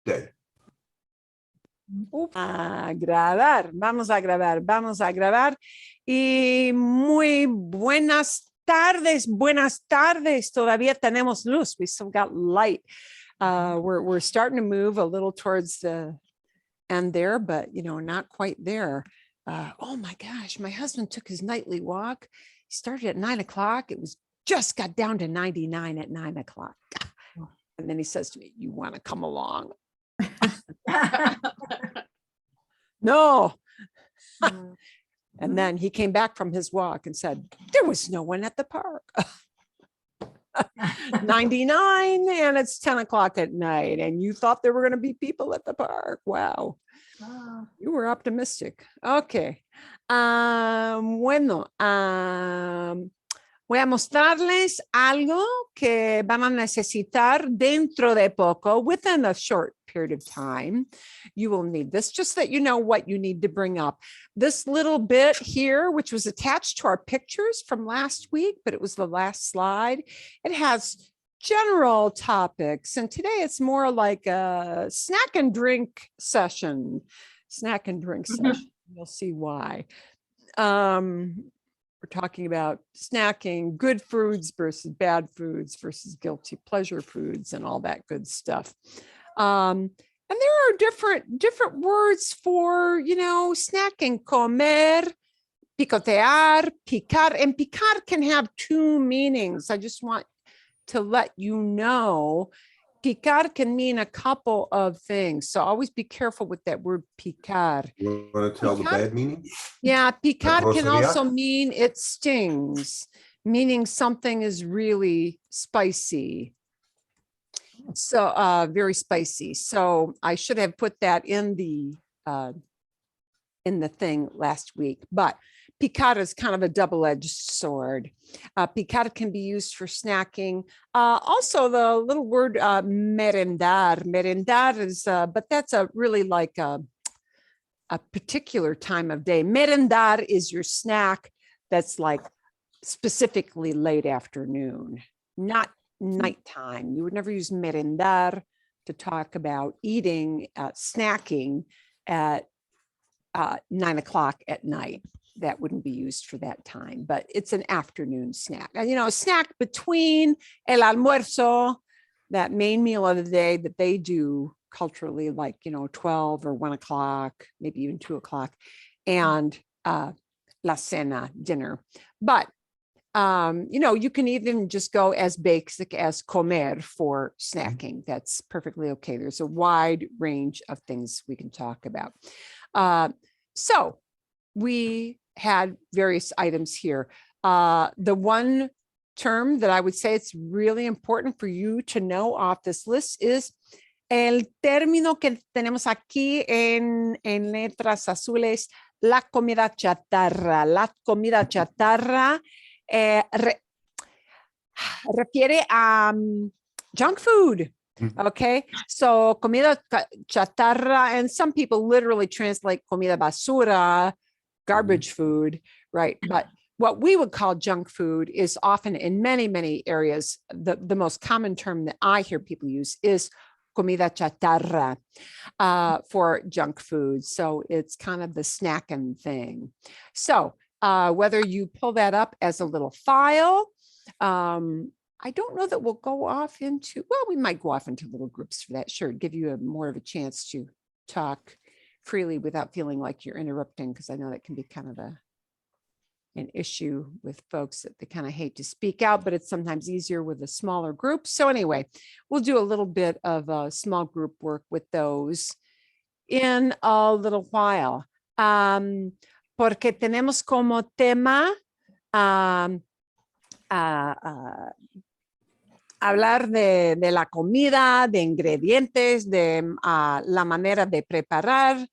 day. Vamos a grabar. Y muy buenas tardes. Todavía tenemos luz. We still got light. We're starting to move a little towards the end there, but not quite there. Oh my gosh, my husband took his nightly walk. He started at 9 o'clock. It was just got down to 99 at 9 o'clock. And then he says to me, "You want to come along?" No. And then he came back from his walk and said, "There was no one at the park." 99 and it's 10 o'clock at night. And you thought there were going to be people at the park. Wow. You were optimistic. Okay. Bueno, voy a mostrarles algo que van a necesitar dentro de poco, within a short period of time. You will need this, just that you know what you need to bring up. This little bit here, which was attached to our pictures from last week, but it was the last slide. It has general topics, and today it's more like a snack and drink session. You'll see why. We're talking about snacking, good foods versus bad foods versus guilty pleasure foods and all that good stuff. And there are different words for, snacking: comer, picotear, picar, and picar can have two meanings. I just want to let you know, picar can mean a couple of things. So always be careful with that word picar. You want to tell the bad meaning? Yeah, picar can also mean it stings, meaning something is really spicy. So very spicy. So I should have put that in the thing last week, but picar is kind of a double-edged sword. Picar can be used for snacking. Also, the little word merendar. Merendar is, but that's really like a particular time of day. Merendar is your snack that's like specifically late afternoon, not nighttime. You would never use merendar to talk about eating, snacking at 9 o'clock at night. That wouldn't be used for that time, but it's an afternoon snack. A snack between el almuerzo, that main meal of the day that they do culturally, like, 12 or 1 o'clock, maybe even 2 o'clock, and la cena, dinner. But, you can even just go as basic as comer for snacking. That's perfectly okay. There's a wide range of things we can talk about. So we had various items here. The one term that I would say it's really important for you to know off this list is el término que tenemos aquí en letras azules, la comida chatarra. La comida chatarra refiere a junk food. Okay, so comida chatarra, and some people literally translate comida basura, garbage food, right? But what we would call junk food is often, in many, many areas, the most common term that I hear people use is comida chatarra for junk food. So it's kind of the snacking thing. So whether you pull that up as a little file, I don't know that we'll go off into, well, we might go off into little groups for that. Sure, give you more of a chance to talk freely without feeling like you're interrupting, because I know that can be kind of an issue with folks that they kind of hate to speak out, but it's sometimes easier with a smaller group. So anyway, we'll do a little bit of small group work with those in a little while. Porque tenemos como tema hablar de la comida, de ingredientes, de la manera de preparar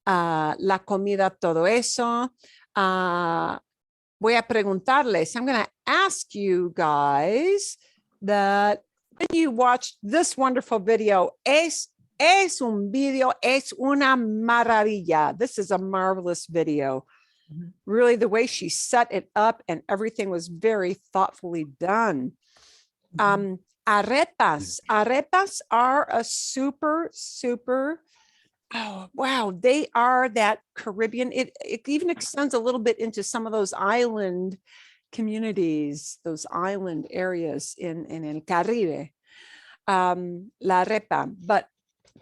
la comida, todo eso. Voy a preguntarles, I'm going to ask you guys that when you watched this wonderful video, es un video, es una maravilla. This is a marvelous video. Really, the way she set it up and everything was very thoughtfully done. Arepas. Arepas are a super, oh, wow. They are that Caribbean. It even extends a little bit into some of those island communities, those island areas in El Caribe. La arepa,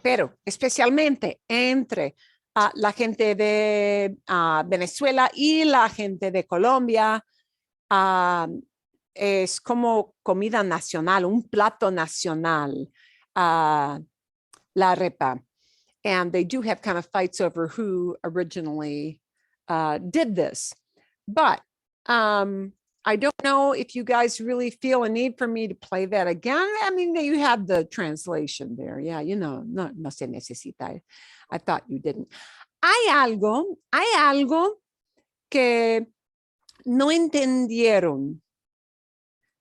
pero especialmente entre la gente de Venezuela y la gente de Colombia, es como comida nacional, un plato nacional, la arepa. And they do have kind of fights over who originally did this. But I don't know if you guys really feel a need for me to play that again. I mean, you have the translation there. Yeah, you know, no se necesita. I thought you didn't. Hay algo que no entendieron.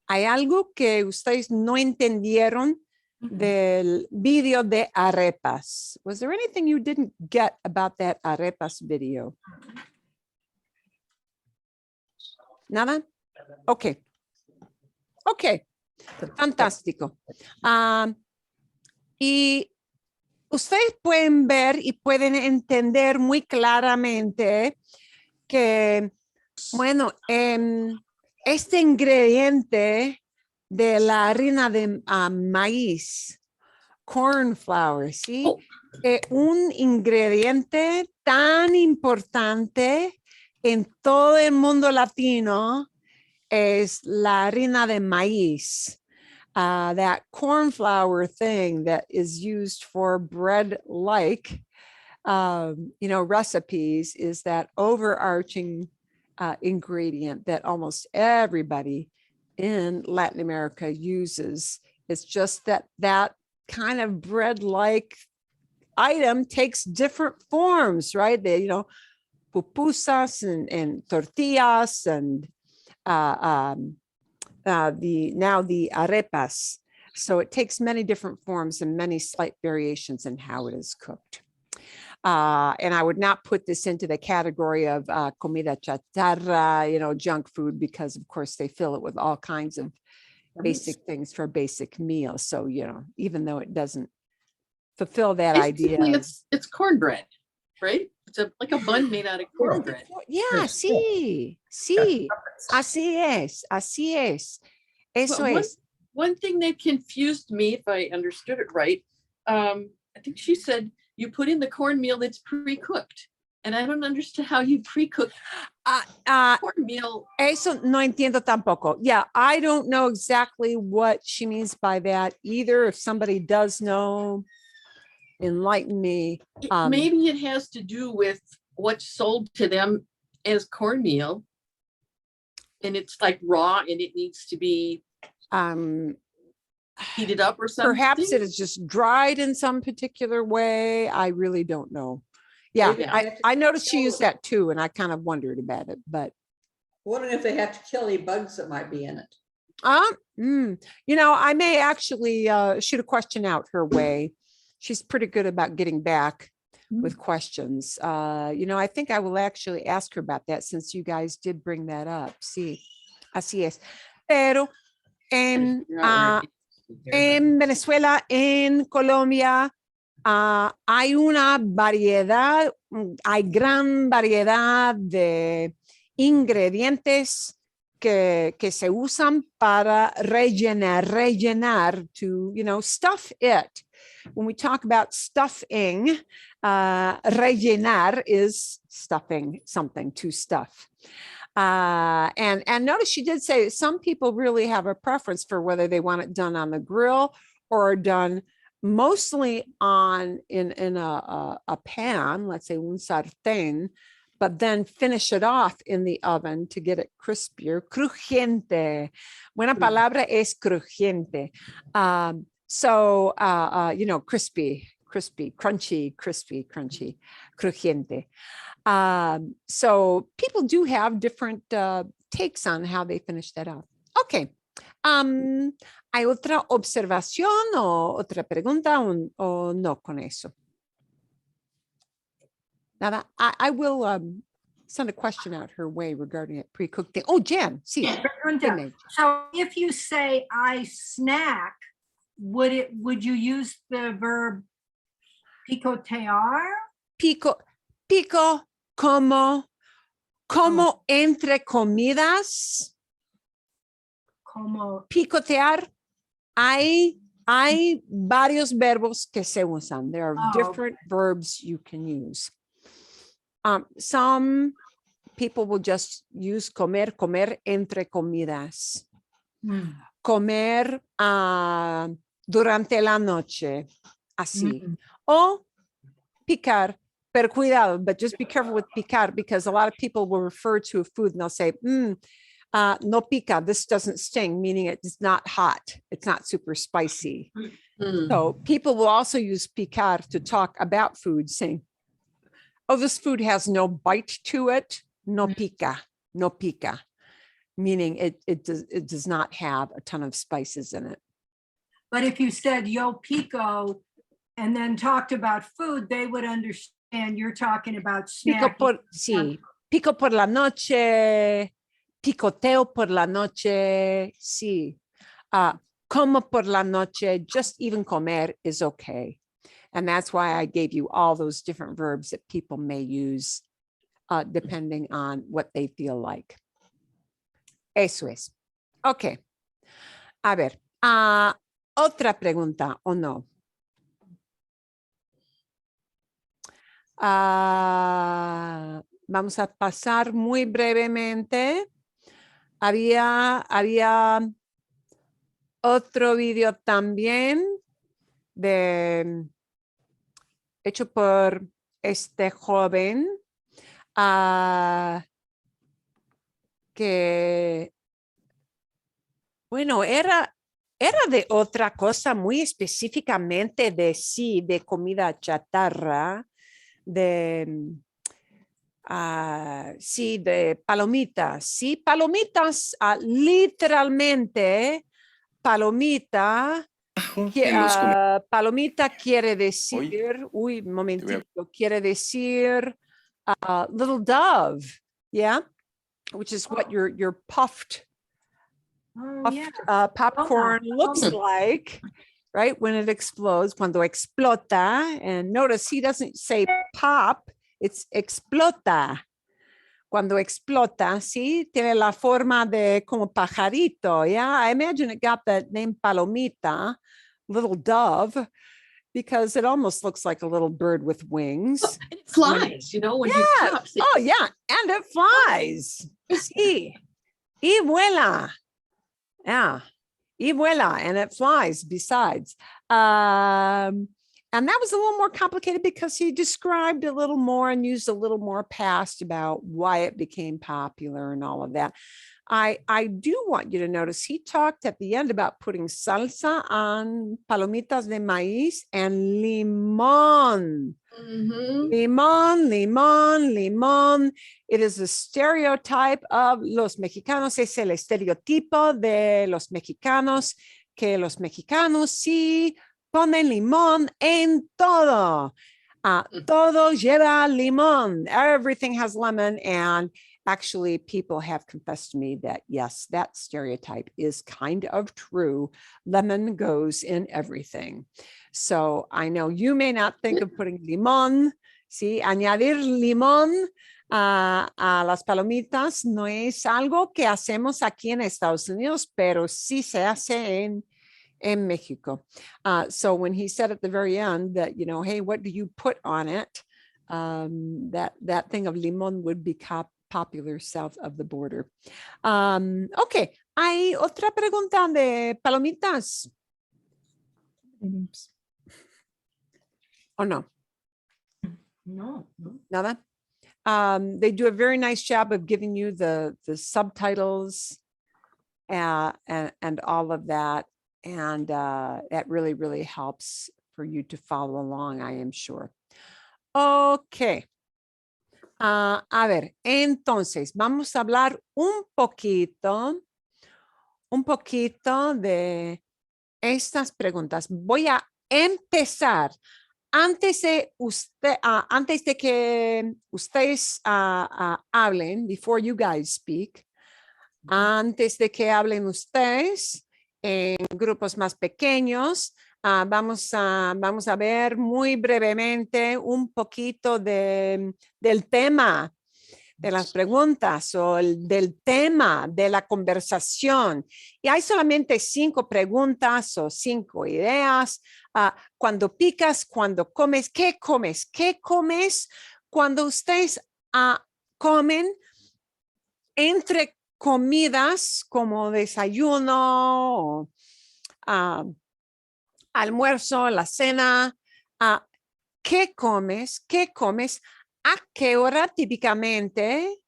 Hay algo que ustedes no entendieron del video de arepas. Was there anything you didn't get about that arepas video? Nada? Ok. Fantástico. Y ustedes pueden ver y pueden entender muy claramente que, bueno, este ingrediente de la harina de maíz, corn flour, ¿sí? Un ingrediente tan importante en todo el mundo latino es la harina de maíz. That corn flour thing that is used for bread-like, recipes is that overarching ingredient that almost everybody in Latin America uses. It's just that kind of bread-like item takes different forms, right? They, pupusas and tortillas and the arepas. So it takes many different forms and many slight variations in how it is cooked. And I would not put this into the category of comida chatarra, junk food, because of course they fill it with all kinds of basic things for basic meals. So, even though it doesn't fulfill that idea. It's cornbread, right? It's like a bun made out of cornbread. Yeah, sí. Así es. Eso es. One thing that confused me, if I understood it right, I think she said you put in the cornmeal that's pre-cooked. And I don't understand how you pre-cook cornmeal. Eso no entiendo tampoco. Yeah, I don't know exactly what she means by that either. If somebody does know, enlighten me. Maybe it has to do with what's sold to them as cornmeal. And it's like raw and it needs to be heated up or something. Perhaps it is just dried in some particular way. I really don't know. Yeah, I noticed she used that too, and I kind of wondered about it, but. Wondering if they have to kill any bugs that might be in it. I may actually shoot a question out her way. She's pretty good about getting back with questions. I think I will actually ask her about that since you guys did bring that up. Sí, así es. Pero en Venezuela, en Colombia, hay una variedad, hay gran variedad de ingredientes que se usan para rellenar, to, stuff it. When we talk about stuffing, rellenar is stuffing something, to stuff. And notice she did say some people really have a preference for whether they want it done on the grill or done mostly in a pan, let's say un sartén, but then finish it off in the oven to get it crispier. Crujiente. Buena palabra es crujiente. Crispy, crunchy, crujiente. So people do have different takes on how they finish that off. Okay. ¿Hay otra observación o otra pregunta o no con eso? Nada. I will send a question out her way regarding it pre-cooked thing. Oh, Jan, sí. So if you say I snack would you use the verb picotear? Pico, pico, como entre comidas, Como, picotear. Hay varios verbos que se usan. There are Oh, different verbs you can use. Some people will just use comer, comer entre comidas. mm, Comer durante la noche, así. mm. O picar, pero cuidado, but just be careful with picar because a lot of people will refer to a food and they'll say, no pica, this doesn't sting, meaning it's not hot. It's not super spicy. Mm. So people will also use picar to talk about food, saying, oh, this food has no bite to it. No pica, no pica, meaning it does not have a ton of spices in it. But if you said yo pico and then talked about food, they would understand you're talking about Pico snacking. por, sí, pico por la noche, picoteo por la noche, sí. Como por la noche, just even comer is okay. And that's why I gave you all those different verbs that people may use depending on what they feel like. Eso es. Ok. A ver, otra pregunta o no. Vamos a pasar muy brevemente. Había otro video también hecho por este joven que, bueno, era de otra cosa muy específicamente de comida chatarra, de palomitas, sí, palomitas, literalmente, palomita. Palomita quiere decir, un momentito, quiere decir little dove, yeah, which is what your puffed Oh, yeah. popcorn looks like, right? When it explodes, cuando explota. And notice he doesn't say pop, it's explota. Cuando explota, sí, tiene la forma de como pajarito. Yeah, I imagine it got that name palomita, little dove, because it almost looks like a little bird with wings. And it flies, you know, when you Yeah. pop. Oh, yeah, and it flies. Sí, y vuela. Yeah, y vuela, and it flies besides. And that was a little more complicated because he described a little more and used a little more past about why it became popular and all of that. I do want you to notice he talked at the end about putting salsa on palomitas de maíz and limón. Mhm. Limón, limón, limón. It is a stereotype of los mexicanos. Es el estereotipo de los mexicanos, que los mexicanos sí ponen limón en todo. Todo lleva limón. Everything has lemon. And actually, people have confessed to me that, yes, that stereotype is kind of true. Lemon goes in everything. So I know you may not think of putting limón, ¿sí? Añadir limón a las palomitas no es algo que hacemos aquí en Estados Unidos, pero sí se hace en Mexico. So when he said at the very end that, you know, hey, what do you put on it? That thing of limón would be popular south of the border. Okay, hay otra pregunta de palomitas. ¿O no? No. Nada? They do a very nice job of giving you the subtitles and all of that. And that really, really helps for you to follow along, I am sure. Okay. A ver, entonces vamos a hablar un poquito de estas preguntas. Voy a empezar. Antes de que ustedes hablen, before you guys speak, antes de que hablen ustedes, en grupos más pequeños. Vamos a ver muy brevemente un poquito del tema de las preguntas o del tema de la conversación. Y hay solamente 5 preguntas o 5 ideas. Cuando picas, cuando comes, ¿qué comes? ¿Qué comes cuando ustedes comen entre comidas como desayuno, almuerzo, la cena? ¿Qué comes? ¿Qué comes? ¿A qué hora típicamente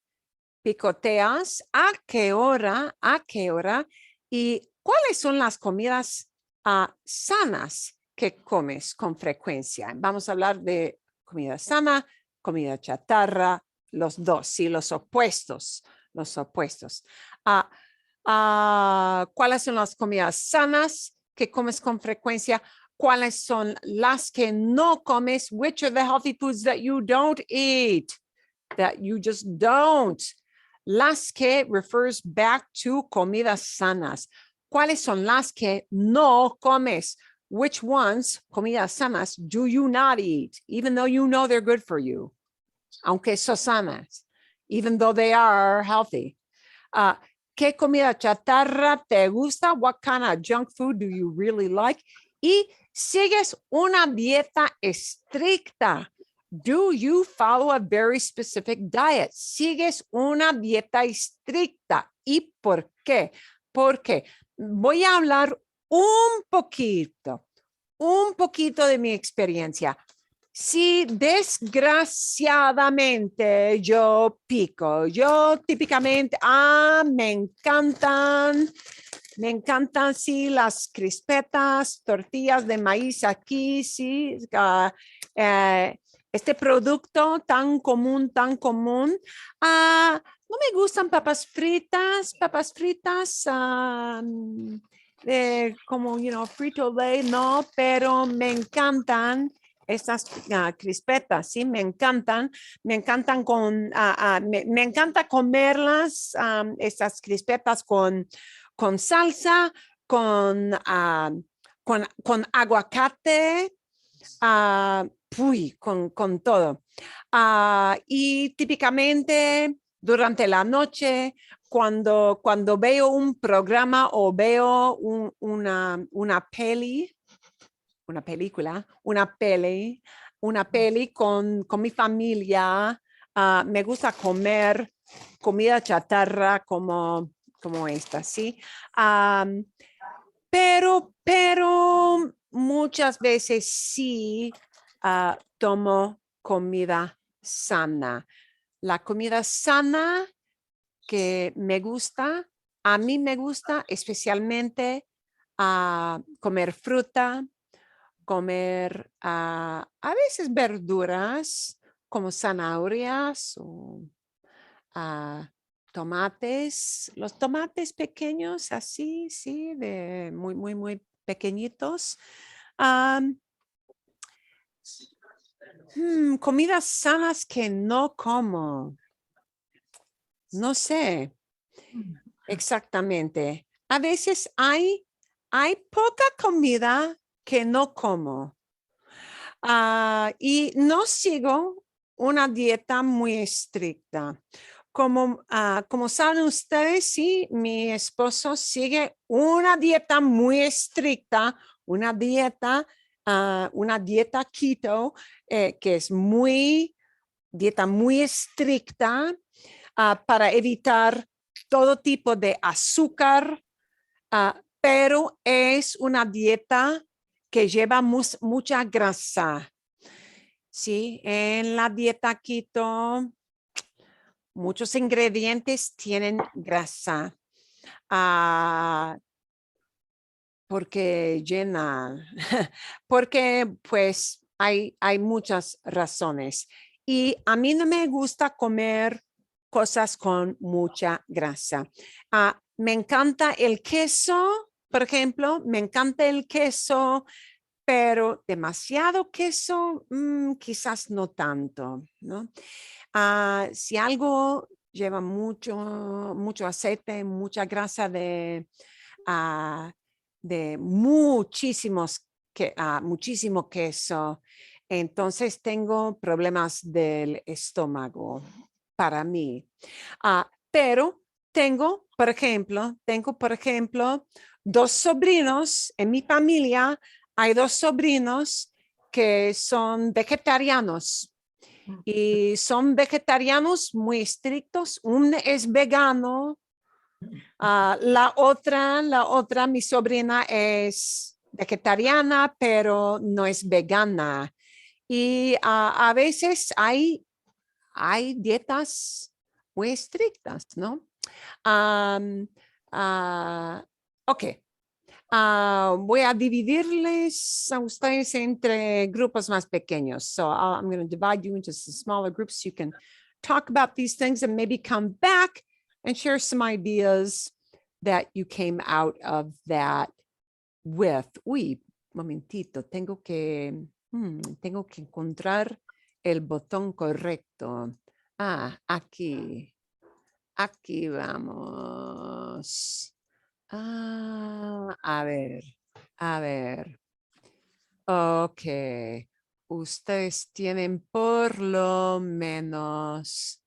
picoteas? ¿A qué hora? ¿A qué hora? ¿Y cuáles son las comidas sanas que comes con frecuencia? Vamos a hablar de comida sana, comida chatarra, los dos, sí, los opuestos. ¿Cuáles son las comidas sanas que comes con frecuencia? ¿Cuáles son las que no comes? Which are the healthy foods that you don't eat? That you just don't. Las que refers back to comidas sanas. ¿Cuáles son las que no comes? Which ones, comidas sanas, do you not eat? Even though you know they're good for you. Aunque son sanas. Even though they are healthy. ¿Qué comida chatarra te gusta? What kind of junk food do you really like? Y sigues una dieta estricta. Do you follow a very specific diet? ¿Sigues una dieta estricta? ¿Y por qué? Porque voy a hablar un poquito de mi experiencia. Si desgraciadamente yo pico, yo típicamente, me encantan, sí, las crispetas, tortillas de maíz aquí, sí, este producto tan común. No me gustan papas fritas, como, Frito-Lay, no, pero me encantan estas crispetas, sí, me encantan me encanta comerlas, estas crispetas con salsa, con aguacate, con todo. Y típicamente durante la noche, cuando veo un programa o veo una peli con mi familia, me gusta comer comida chatarra como esta, ¿sí? Pero muchas veces sí tomo comida sana. La comida sana que a mí me gusta especialmente comer fruta, comer a veces verduras como zanahorias o tomates, los tomates pequeños así, sí, de muy pequeñitos. Comidas sanas que no como. No sé exactamente. A veces hay poca comida que no como. Y no sigo una dieta muy estricta. Como saben ustedes, sí, mi esposo sigue una dieta muy estricta, una dieta keto, que es dieta muy estricta para evitar todo tipo de azúcar, pero es una dieta que lleva mucha grasa. Sí, en la dieta keto, muchos ingredientes tienen grasa porque porque pues hay muchas razones. Y a mí no me gusta comer cosas con mucha grasa. Me encanta el queso, por ejemplo, pero demasiado queso, quizás no tanto, ¿no? Si algo lleva mucho aceite, mucha grasa de muchísimo queso. Entonces tengo problemas del estómago para mí. Pero tengo, por ejemplo, dos sobrinos en mi familia. Hay dos sobrinos que son vegetarianos y son vegetarianos muy estrictos. Uno es vegano. La otra, mi sobrina es vegetariana, pero no es vegana. Y a veces hay dietas muy estrictas, ¿no? Ok. Voy a dividirles a ustedes entre grupos más pequeños. So I'm going to divide you into some smaller groups. So you can talk about these things and maybe come back and share some ideas that you came out of that with. Uy, momentito, tengo que encontrar el botón correcto. Aquí vamos. A ver. Ok. Ustedes tienen por lo menos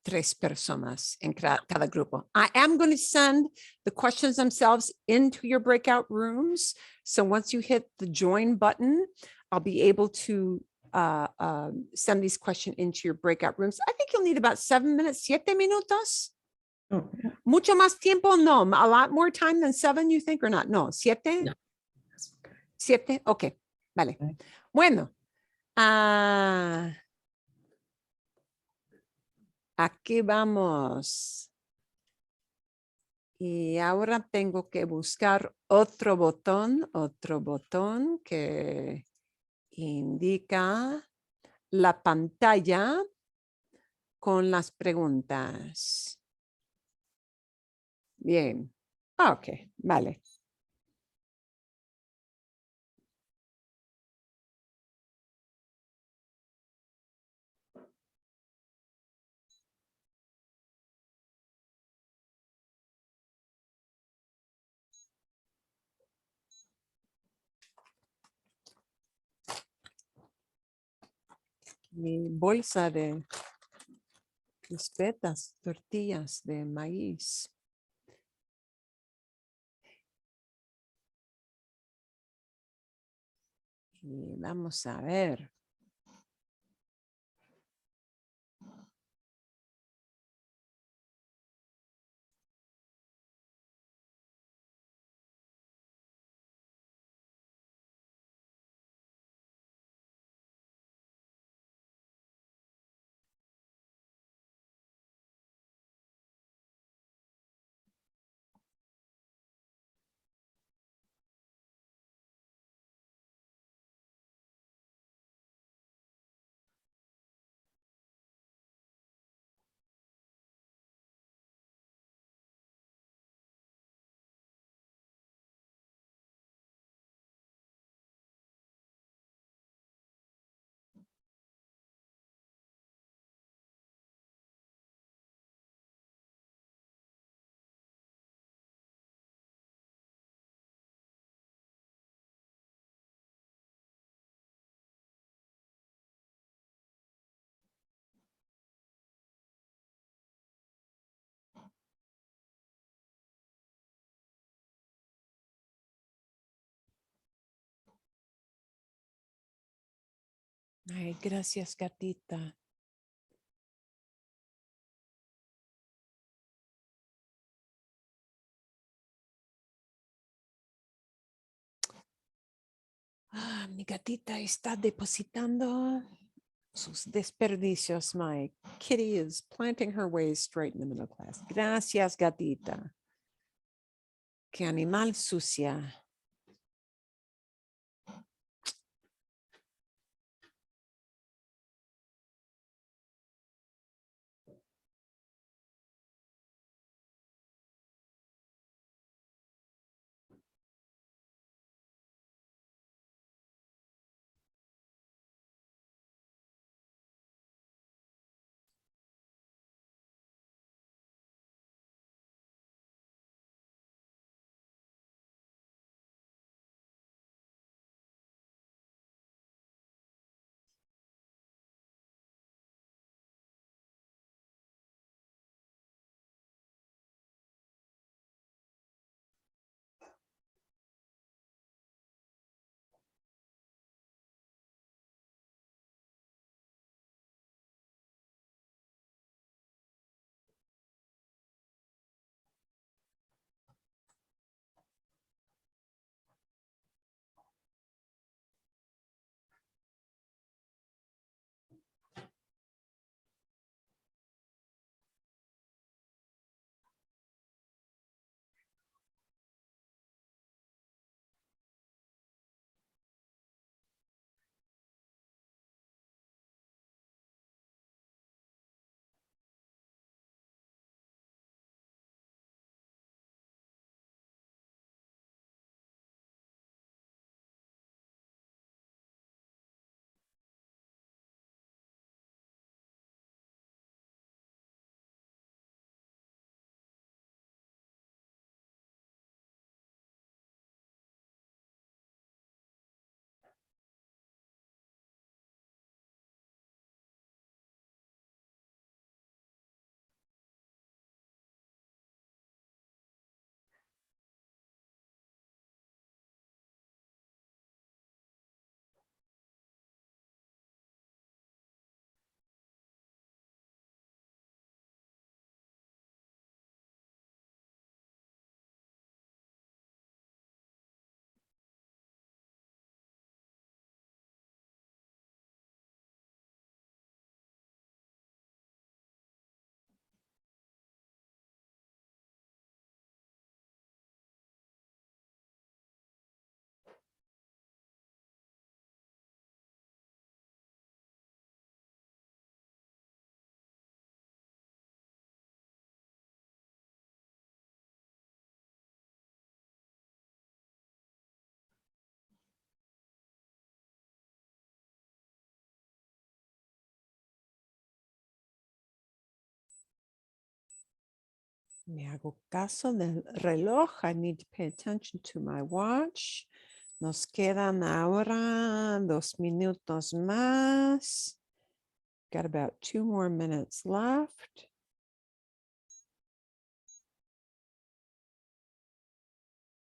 tres personas en cada grupo. I am going to send the questions themselves into your breakout rooms. So once you hit the join button, I'll be able to send these questions into your breakout rooms. I think you'll need about 7 minutes, 7 minutos. Oh, Mucho más tiempo? No, a lot more time than 7, you think, or not? No, 7? No. 7, ok, vale. Okay. Bueno, aquí vamos. Y ahora tengo que buscar otro botón que indica la pantalla con las preguntas. Bien. Ok, vale. Mi bolsa de crispetas, tortillas de maíz. Y vamos a ver. Ay, gracias, gatita. Mi gatita está depositando sus desperdicios. My kitty is planting her ways straight in the middle class. Gracias, gatita. Qué animal sucia. Me hago caso del reloj. I need to pay attention to my watch. Nos quedan ahora 2 minutos más. Got about 2 more minutes left.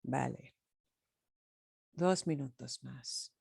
Vale. 2 minutos más.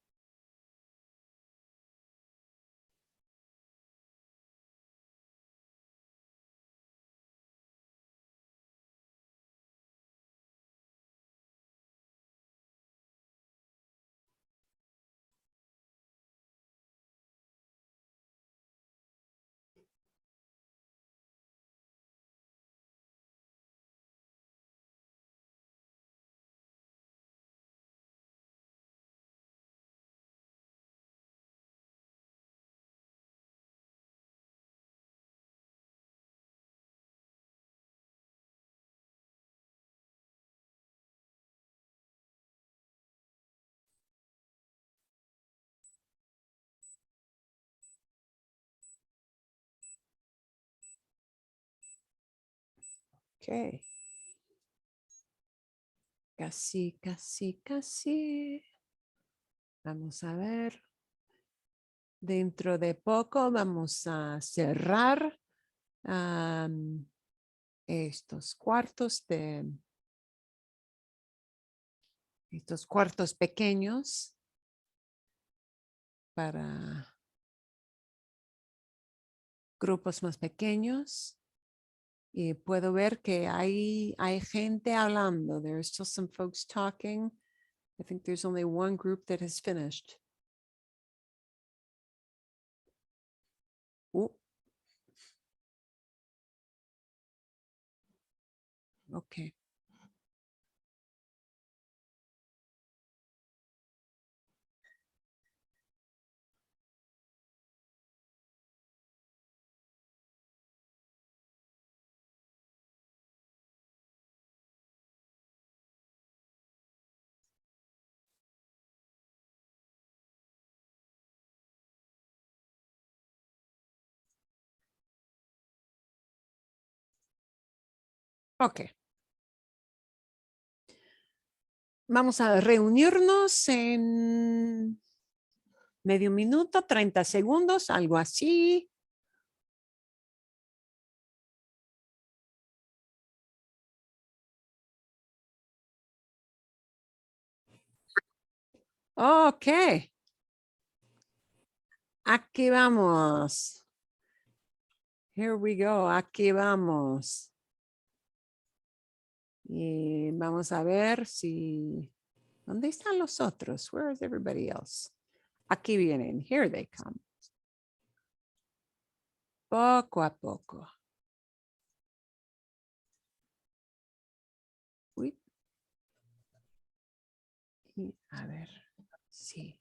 Ok. Casi, casi, casi. Vamos a ver. Dentro de poco vamos a cerrar estos cuartos pequeños para grupos más pequeños. Y puedo ver que hay gente hablando. There's still some folks talking. I think there's only one group that has finished. Okay. Ok. Vamos a reunirnos en medio minuto, 30 segundos, algo así. Ok. Aquí vamos. Here we go. Aquí vamos. Y vamos a ver si... ¿Dónde están los otros? Where is everybody else? Aquí vienen. Here they come. Poco a poco. Uy. Y a ver. Sí.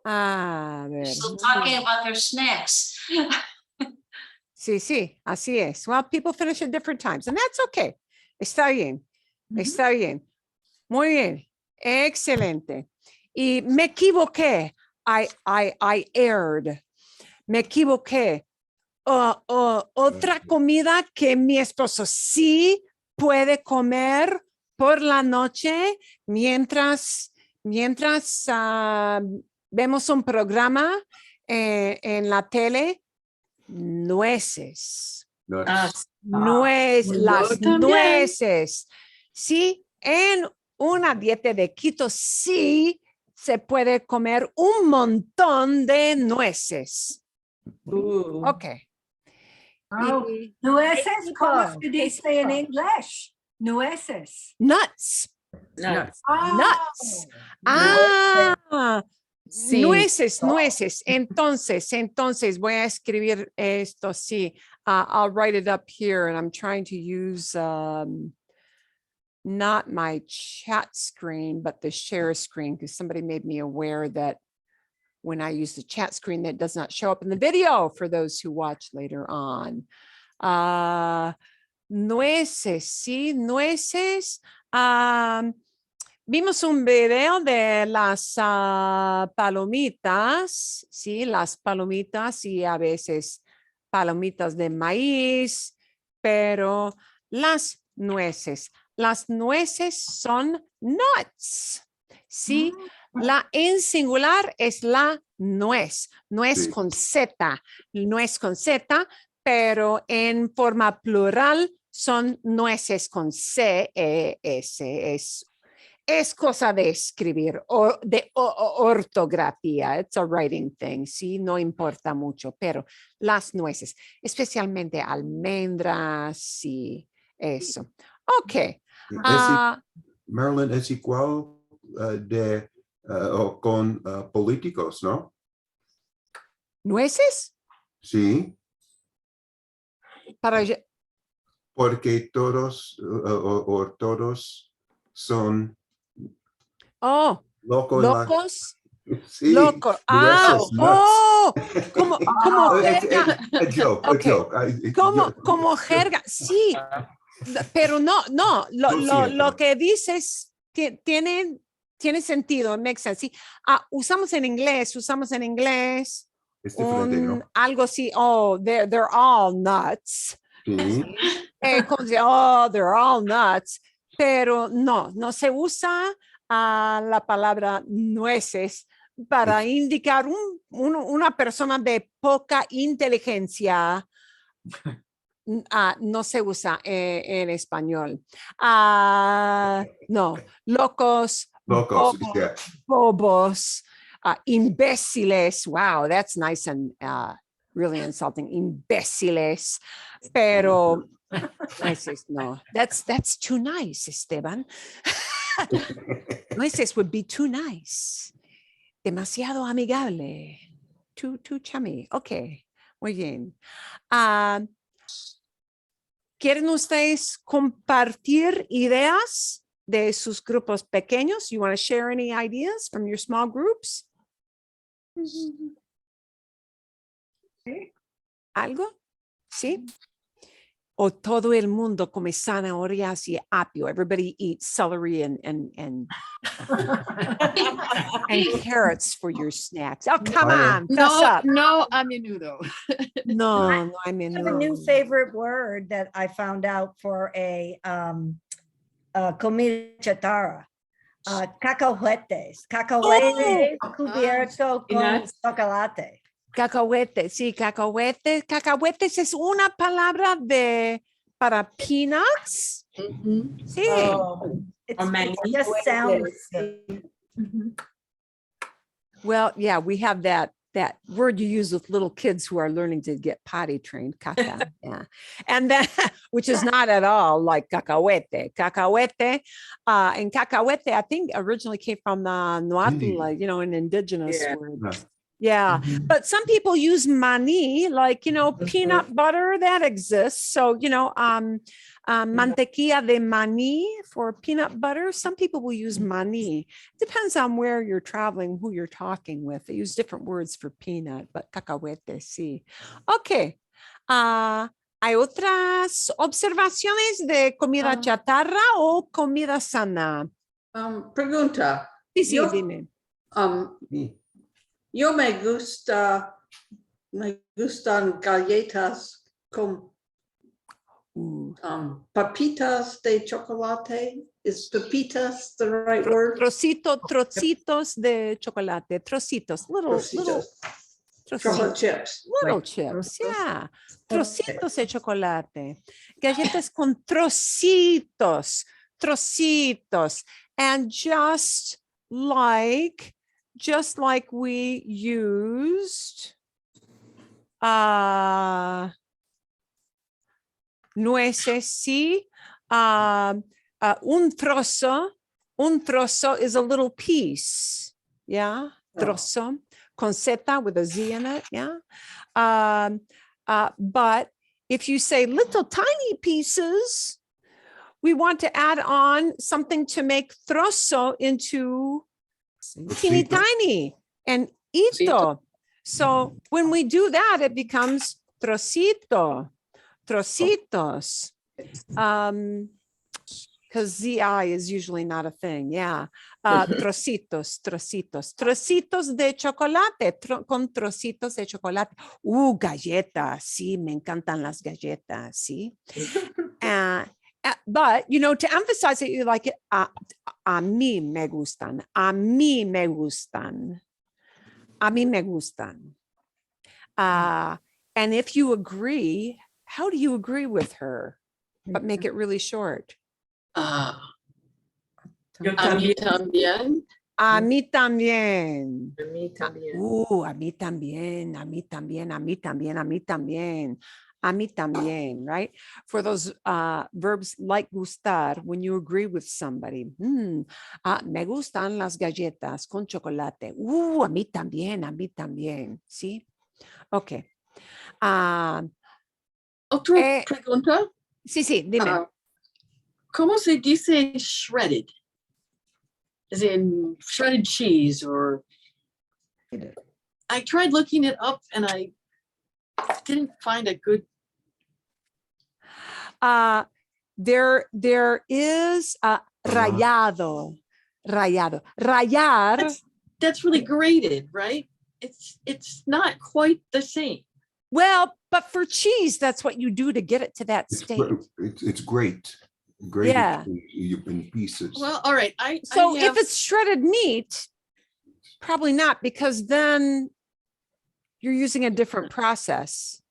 A ver. Still talking about their snacks. Sí, sí, así es. Well, people finish at different times, and that's okay. Está bien, está bien. Muy bien, excelente. Y me equivoqué. I erred. Me equivoqué. Otra comida que mi esposo sí puede comer por la noche mientras vemos un programa en la tele. Nueces. Nuts. Las también. nueces. Sí, en una dieta de keto sí se puede comer un montón de nueces. Ok. Oh, Y nueces, ¿cómo Mexico. se dice en inglés? Nueces. nuts. Nuts. Oh, Nuts. Ah, Sí. nueces. Entonces voy a escribir esto. Sí, I'll write it up here, and I'm trying to use not my chat screen, but the share screen, because somebody made me aware that when I use the chat screen, that does not show up in the video for those who watch later on. Nueces, sí, nueces. vimos un video de las palomitas, sí, las palomitas y a veces palomitas de maíz, pero las nueces son nuts, sí. La en singular es la nuez Sí. con Z, pero en forma plural son nueces con C-E-S. Es cosa de escribir o de ortografía. It's a writing thing, sí, no importa mucho, pero las nueces, especialmente almendras y eso. Ok. Marilyn, es igual o con políticos, ¿no? ¿Nueces? Sí, Para, porque todos todos son locos. locos. Sí, Loco. nueces, nuts. Como jerga. A joke, Ok. a joke. Como jerga. Sí, pero no. Lo siempre. que dices tiene sentido, makes sense. Sí. Usamos en inglés Es diferente, ¿no? algo así. Oh, they're all nuts. Sí. Como si, oh, they're all nuts. Pero no se usa la palabra nueces para indicar una persona de poca inteligencia. No se usa en español. No, locos, Locos, bobos, yeah. bobos, imbéciles. Wow, that's nice and really insulting. Imbéciles. Pero no, that's too nice, Esteban. Nueces would be too nice. Demasiado amigable. Too chummy. Ok, muy bien. ¿Quieren ustedes compartir ideas de sus grupos pequeños? You want to share any ideas from your small groups? ¿Algo? ¿Sí? O todo el mundo come zanahorias y apio. Everybody eats celery and carrots for your snacks. Oh, come on, fess up. No a menudo. No, I I mean, have a new favorite word that I found out for a comida chatarra. Cacahuetes. Cacahuetes cubierto con Peanuts. chocolate. Cacahuete, sí, cacahuete. Cacahuetes es una palabra para peanuts. Mhm. Sí. Oh, it just sounds. Well, yeah, we have that word you use with little kids who are learning to get potty trained, caca. Yeah. And that, which is not at all like cacahuete. Cacahuete, and cacahuete, I think originally came from the Nahuatl, an indigenous word. Yeah, but some people use mani, like, peanut butter that exists. So, mantequilla de mani for peanut butter. Some people will use mani. Depends on where you're traveling, who you're talking with. They use different words for peanut, but cacahuete, sí. Okay. ¿Hay otras observaciones de comida chatarra o comida sana? Pregunta. Sí, Yo- dime. Yo me gustan galletas con papitas de chocolate. Is papitas the right word? Trocitos de chocolate, trocitos, little Chocolate chips. little Like chips, trocitos? yeah. Trocitos de chocolate. Galletas con trocitos. And just like we used nueces, sí. Un trozo is a little piece, yeah. Trozo, con Z with a Z in it, yeah. But if you say little tiny pieces, we want to add on something to make trozo into teeny tiny and ito. So when we do that, it becomes trocito, trocitos. because ZI is usually not a thing. Yeah. Trocitos, trocitos, trocitos de chocolate, con trocitos de chocolate. Galletas. Sí, me encantan las galletas. Sí. But, you know, to emphasize that you like it, a mí me gustan, a mí me gustan, a mí me gustan. And if you agree, how do you agree with her? But make it really short. A mí también. A mí también. A mí también. A mí también, a mí también, a mí también, a mí también. A mí también, right? For those verbs like gustar, when you agree with somebody. Me gustan las galletas con chocolate. A mí también, a mí también. ¿Sí? Ok. Otra pregunta. Sí, dime. ¿Cómo se dice shredded? As in shredded cheese, or I tried looking it up and I didn't find a good. There is rayado. Rayar. That's really grated, right? It's not quite the same. Well, but for cheese, that's what you do to get it to that state. It's great. Great. Yeah. In pieces. Well, all right. So if it's shredded meat, probably not, because then you're using a different process.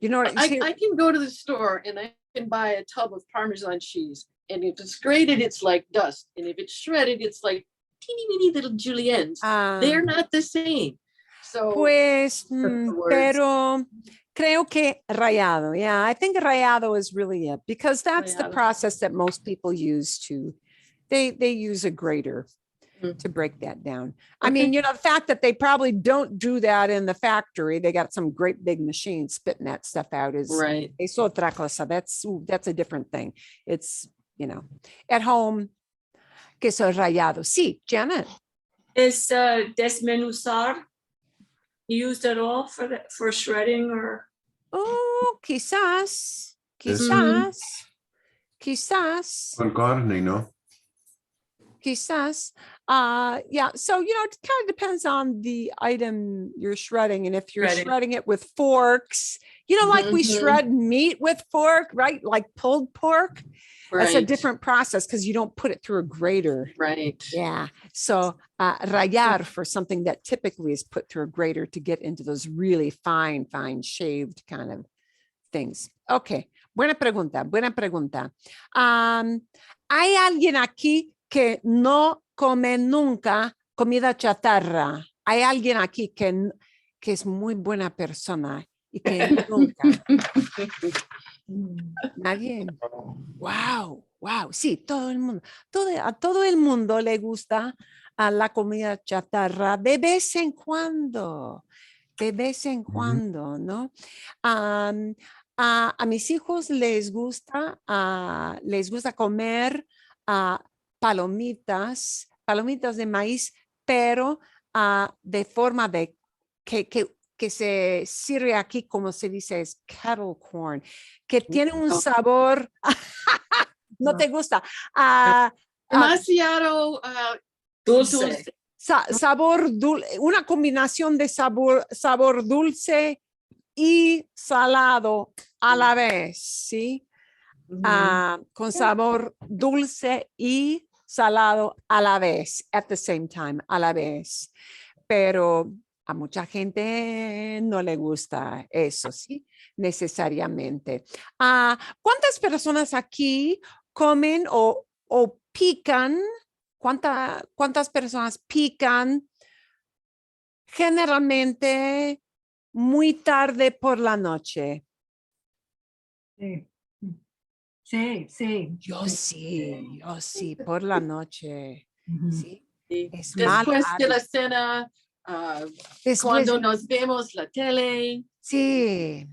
You know what I'm saying? I can go to the store and I can buy a tub of Parmesan cheese. And if it's grated, it's like dust. And if it's shredded, it's like teeny little juliennes. They're not the same. So Pues, pero creo que rayado. Yeah, I think rayado is really it, because that's the Rallado. process that most people use to, they use a grater to break that down. I mean, you know, the fact that they probably don't do that in the factory, they got some great big machine spitting that stuff out is right. es otra cosa. That's a different thing. It's, you know, at home, queso rallado. Sí, Janet. Is desmenuzar used at all for shredding or? Oh, quizás. Con carne, ¿no? Quizás. Yeah. So, you know, it kind of depends on the item you're shredding. And if you're shredding it with forks, you know, like we shred meat with fork, right? Like pulled pork. That's a different process because you don't put it through a grater. Right. Yeah. So rayar for something that typically is put through a grater to get into those really fine shaved kind of things. Okay. Buena pregunta. ¿Hay alguien aquí que no come nunca comida chatarra? ¿Hay alguien aquí que es muy buena persona y que nunca? Nadie. Wow. Sí, todo el mundo. A todo el mundo le gusta la comida chatarra de vez en cuando. ¿No? A mis hijos les gusta comer palomitas de maíz, pero de forma de que se sirve aquí, como se dice, es kettle corn, que tiene un sabor, no te gusta, Demasiado Dulce. sabor dulce, una combinación de sabor dulce y salado a la vez, ¿sí? Con sabor dulce y salado a la vez, at the same time, a la vez. Pero a mucha gente no le gusta eso, ¿sí? Necesariamente. ¿Cuántas personas aquí comen o pican? ¿Cuántas personas pican generalmente muy tarde por la noche? Sí. Yo sí, por la noche. Sí. Es Después mal de la hábito. cena, Después- cuando nos vemos la tele. Sí.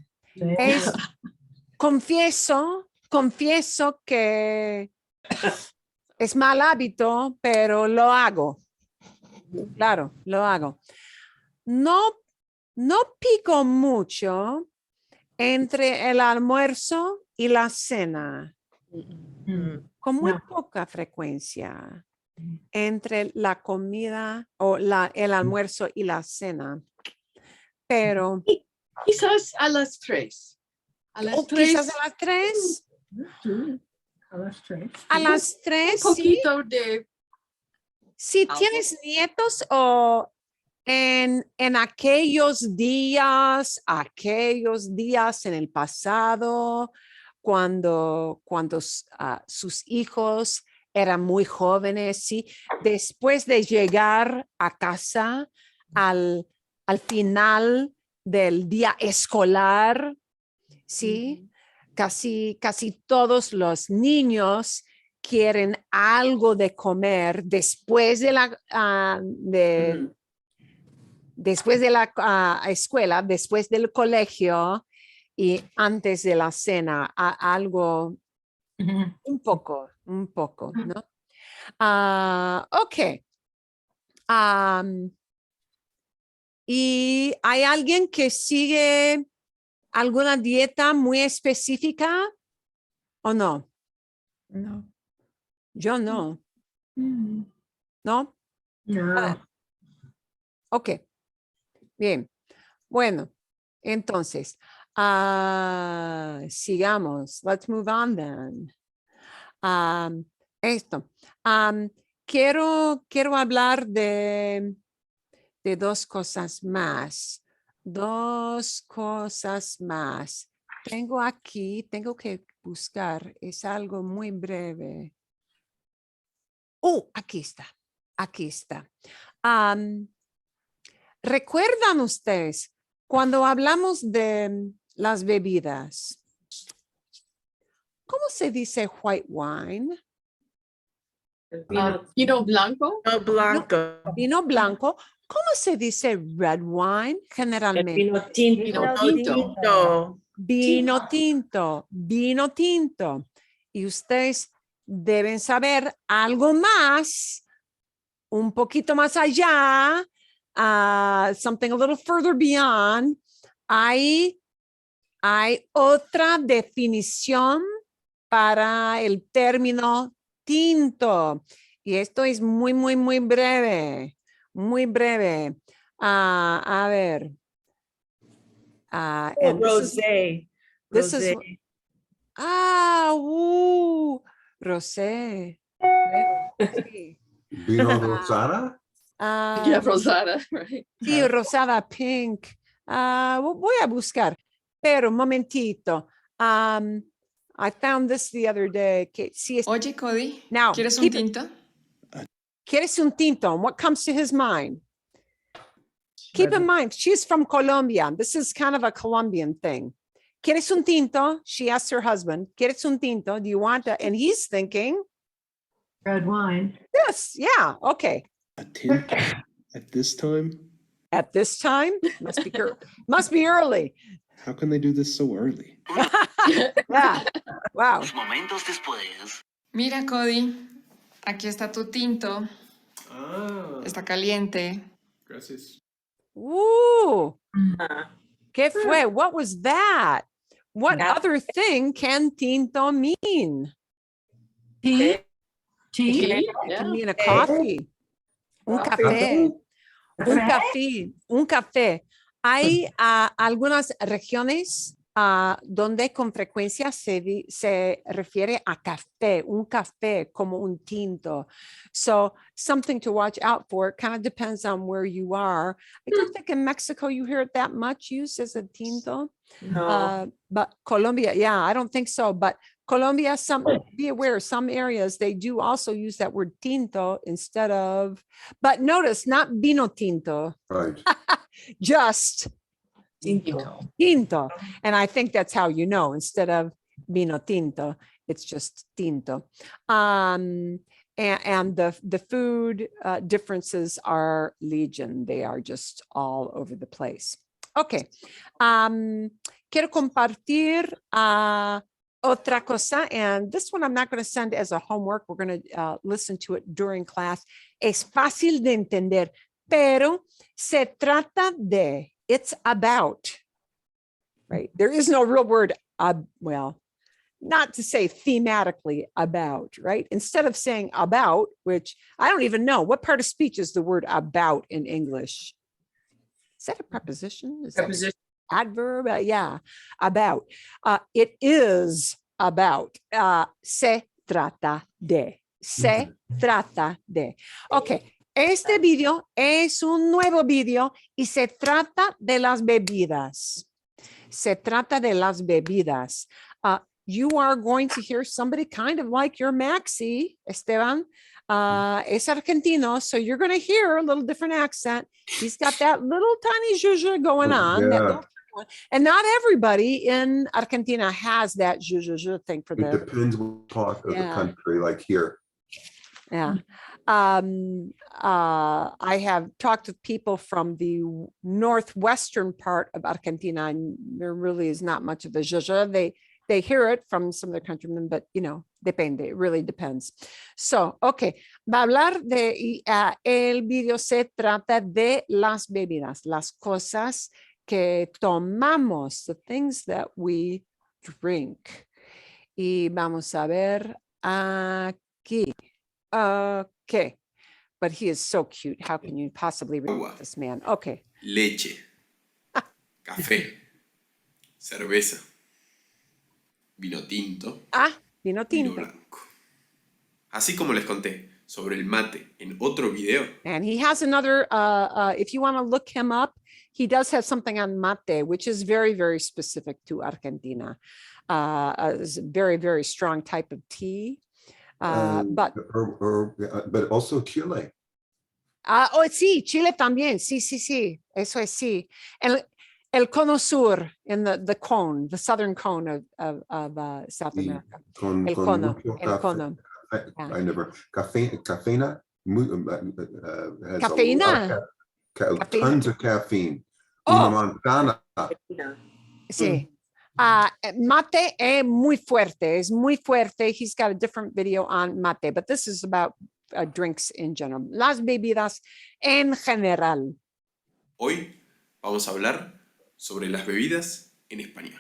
Confieso que es mal hábito, pero lo hago. Claro, lo hago. No pico mucho entre el almuerzo y la cena. con muy No. poca frecuencia entre la comida o el almuerzo y la cena. Pero Quizás a las 3. A las o 3. quizás a las 3. A las 3. A las Un 3, sí. poquito de Si algo. tienes nietos o en aquellos días en el pasado, cuando sus hijos eran muy jóvenes, sí, después de llegar a casa al final del día escolar, sí, casi todos los niños quieren algo de comer después de la después de la escuela, después del colegio y antes de la cena, algo un poco, ¿no? Ok. ¿Y hay alguien que sigue alguna dieta muy específica o no? No. Yo no. ¿No? No. Ok. Bien. Bueno, entonces, sigamos. Let's move on then. Esto. Quiero hablar de dos cosas más. Dos cosas más. Tengo que buscar. Es algo muy breve. Oh, aquí está. Aquí está. ¿Recuerdan ustedes cuando hablamos de las bebidas? ¿Cómo se dice white wine? Vino blanco. No blanco. Vino blanco. ¿Cómo se dice red wine generalmente? Vino tinto. Vino Tinto. Vino tinto, vino tinto. Y ustedes deben saber algo más, un poquito más allá, something a little further beyond. Hay otra definición para el término tinto. Y esto es muy, muy, muy breve. Muy breve. A ver. And Rosé. this is rosé. Sí. Vino rosada? Yeah, rosada, right? Sí, rosada, pink. Voy a buscar, pero un momentito. I found this the other day. Que sí es, Oye, Cody, now, ¿quieres un keep it- tinto? ¿Quieres un tinto? What comes to his mind? Keep in mind, she's from Colombia. This is kind of a Colombian thing. ¿Quieres un tinto? She asked her husband, ¿quieres un tinto? Do you want that? And he's thinking, Red wine. yes, yeah, okay. A tint at this time? At this time, must be early. How can they do this so early? Yeah, wow. Momentos después. Mira, Cody, aquí está tu tinto. Ah, Está caliente. gracias. Ooh, ¿qué fue? What was that? What Yeah. other thing can tinto mean? Tea. Tea, It yeah. can mean a coffee. Un café. Un café. Hay algunas regiones donde con frecuencia se refiere a café, un café como un tinto. So something to watch out for. It kind of depends on where you are. I don't think in Mexico you hear it that much used as a tinto. No. But Colombia, yeah, I don't think so. But Colombia, be aware, some areas, they do also use that word tinto instead of, but notice, not vino tinto, Right. just Tinto. tinto. And I think that's how you know, instead of vino tinto, it's just tinto. And the food differences are legion. They are just all over the place. Okay. Quiero compartir otra cosa, and this one I'm not going to send as a homework. We're going to listen to it during class. Es fácil de entender, pero se trata de, it's about, right? There is no real word, well, not to say thematically about, right? Instead of saying about, which I don't even know, what part of speech is the word about in English? Is that a preposition? Is that an Preposition. adverb? Yeah, about. It is about. Se trata de. Se trata de. Ok, este video es un nuevo video y se trata de las bebidas. Se trata de las bebidas. You are going to hear somebody kind of like your Maxi, Esteban. Es argentino, so you're going to hear a little different accent. He's got that little tiny zhuzh going on. That Yeah. little one. And not everybody in Argentina has that zhuzh thing for It the, depends what part of the Yeah. country, like here. yeah. I have talked with people from the northwestern part of Argentina, and there really is not much of a zhuzh. They hear it from some of their countrymen, but you know, depende, it really depends. So, okay, va a hablar de, el video se trata de las bebidas, las cosas que tomamos, the things that we drink. Y vamos a ver aquí. Okay, but he is so cute. How can you possibly read Agua. this man? Okay. Leche, café, cerveza, vino tinto, Vino vino tinto. blanco. Así como les conté sobre el mate en otro video, And he has another, if you want to look him up, he does have something on mate, which is very, very specific to Argentina. It's a very, very strong type of tea. But But also Chile. sí, Chile también. Sí. Eso es sí. El cono sur, in the cone, the southern cone of South Y America. con El cono, mucho el café. cono. I never cafeína has Cafeína? a lot of Cafeína. tons of caffeine. Oh. Una manzana. Sí. Mate es muy fuerte. He's got a different video on mate, but this is about drinks in general. Las bebidas en general. hoy vamos a hablar sobre las bebidas en español.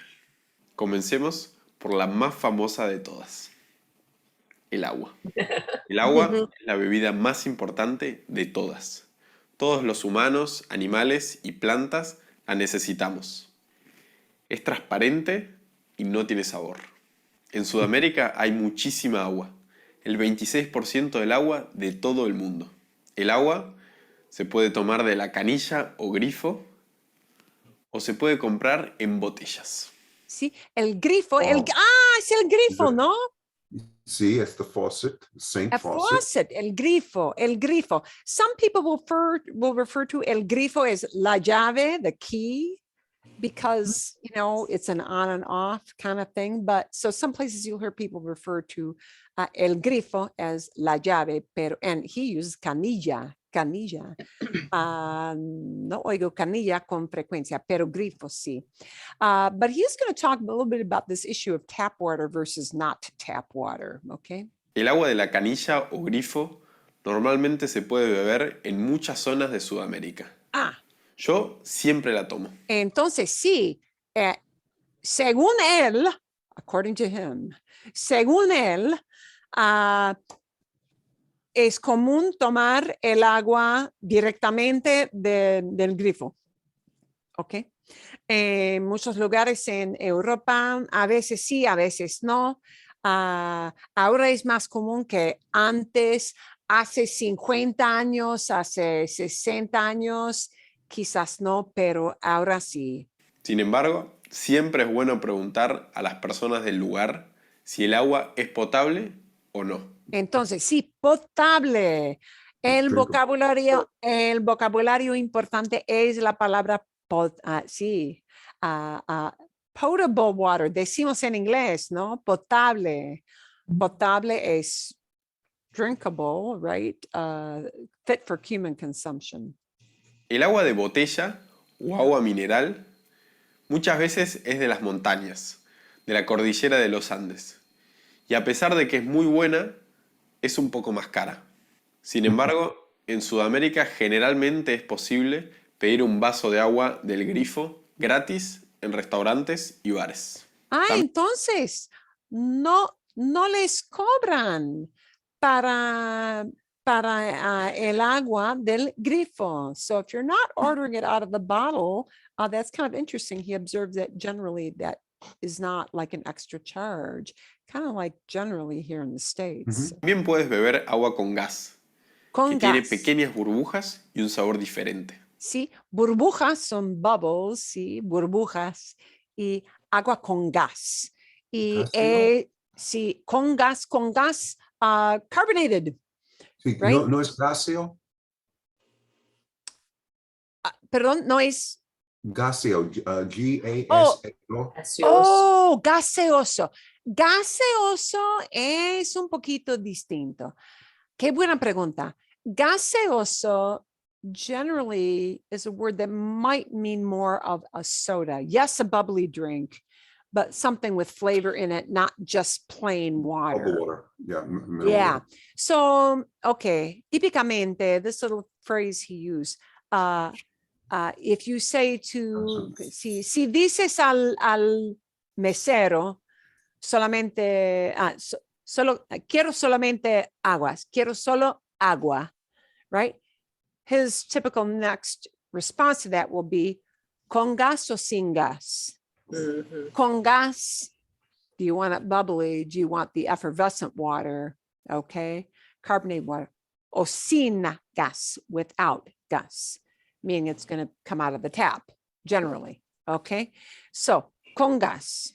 Comencemos por la más famosa de todas, el agua. El agua es la bebida más importante de todas. Todos los humanos, animales y plantas la necesitamos. Es transparente y no tiene sabor. En Sudamérica hay muchísima agua, el 26% del agua de todo el mundo. El agua se puede tomar de la canilla o grifo o se puede comprar en botellas. Sí, el grifo. Oh. Es el grifo, ¿no? Sí, it's the faucet, Saint A Faucet. faucet, el grifo. Some people will refer to el grifo as la llave, the key, because, you know, it's an on and off kind of thing. But so some places you'll hear people refer to el grifo as la llave, and he uses canilla. No oigo canilla con frecuencia, pero grifo sí. But he's going to talk a little bit about this issue of tap water versus not tap water, okay? El agua de la canilla o grifo normalmente se puede beber en muchas zonas de Sudamérica. Yo siempre la tomo. Entonces sí, según él, according to him, según él, es común tomar el agua directamente del grifo. ¿Ok? En muchos lugares en Europa, a veces sí, a veces no. Ahora es más común que antes, hace 50 años, hace 60 años, quizás no, pero ahora sí. Sin embargo, siempre es bueno preguntar a las personas del lugar si el agua es potable o no. Entonces, sí, potable. El vocabulario importante es la palabra potable water. Decimos en inglés, ¿no? Potable. Potable es drinkable, right? Fit for human consumption. El agua de botella o agua mineral muchas veces es de las montañas, de la cordillera de los Andes. Y a pesar de que es muy buena, es un poco más cara. Sin embargo, en Sudamérica generalmente es posible pedir un vaso de agua del grifo gratis en restaurantes y bares. Entonces, no les cobran para el agua del grifo. So if you're not ordering it out of the bottle, that's kind of interesting. He observes that generally that is not like an extra charge, kind of like generally here in the States. También puedes beber agua con gas, que Con tiene gas. pequeñas burbujas y un sabor diferente. Sí, burbujas son bubbles, sí, burbujas y agua con gas. Y ¿Gaseo? sí, con gas, carbonated. Sí, Right? no es gaseo. Perdón, no es. Gaseo, Oh. G-A-S-E-O. Oh, gaseoso. Gaseoso es un poquito distinto. Qué buena pregunta. Gaseoso generally is a word that might mean more of a soda. Yes, a bubbly drink, but something with flavor in it, not just plain water. Bubble water. Yeah. Mineral Yeah. water. So, okay. Típicamente, this little phrase he used, if you say to, si dices al mesero, solamente, quiero solamente aguas, quiero solo agua, right? His typical next response to that will be, con gas o sin gas? Con gas, do you want it bubbly? Do you want the effervescent water? Okay, carbonated water. O sin gas, without gas, meaning it's going to come out of the tap, generally. Okay, so con gas.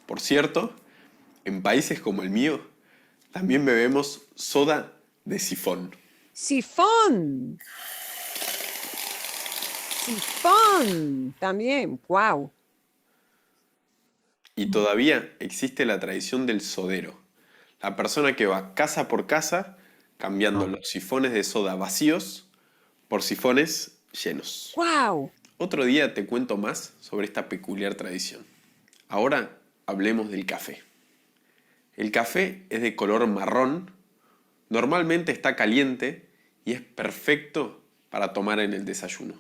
Por cierto, en países como el mío, también bebemos soda de sifón. Sifón. Sifón también. Wow. Y todavía existe la tradición del sodero. La persona que va casa por casa cambiando los sifones de soda vacíos por sifones llenos. Wow. Otro día te cuento más sobre esta peculiar tradición. Ahora hablemos del café. El café es de color marrón, normalmente está caliente y es perfecto para tomar en el desayuno.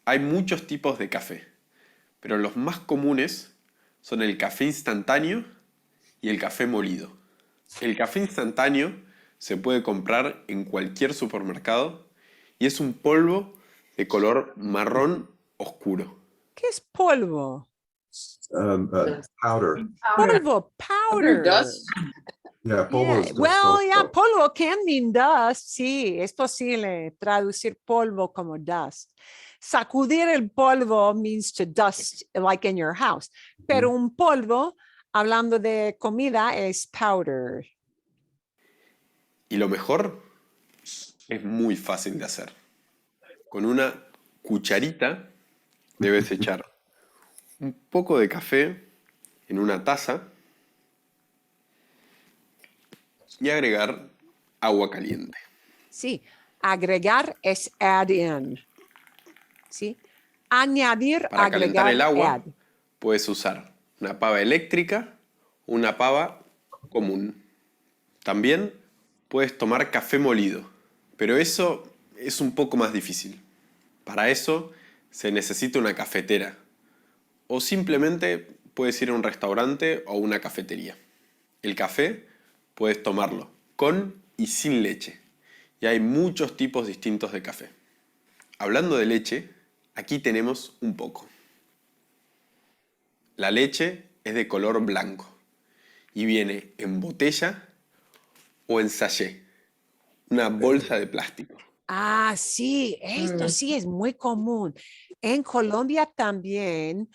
Hay muchos tipos de café, pero los más comunes son el café instantáneo y el café molido. El café instantáneo se puede comprar en cualquier supermercado y es un polvo de color marrón oscuro. ¿Qué es polvo? Powder. Polvo, powder. Dust. Yeah, polvo Yeah. is dust Well, also. yeah, polvo can mean dust. Sí, es posible traducir polvo como dust. Sacudir el polvo means to dust, like in your house. Pero un polvo, hablando de comida, es powder. Y lo mejor es muy fácil de hacer. Con una cucharita debes echar un poco de café en una taza y agregar agua caliente. Sí, agregar es add in. Sí, añadir, Para agregar, calentar el agua add. puedes usar una pava eléctrica o una pava común. También puedes tomar café molido, pero eso es un poco más difícil. Para eso se necesita una cafetera o simplemente puedes ir a un restaurante o una cafetería. El café puedes tomarlo con y sin leche y hay muchos tipos distintos de café. Hablando de leche, aquí tenemos un poco. La leche es de color blanco y viene en botella o en sachet, una bolsa de plástico. Ah, sí, esto sí es muy común. En Colombia también,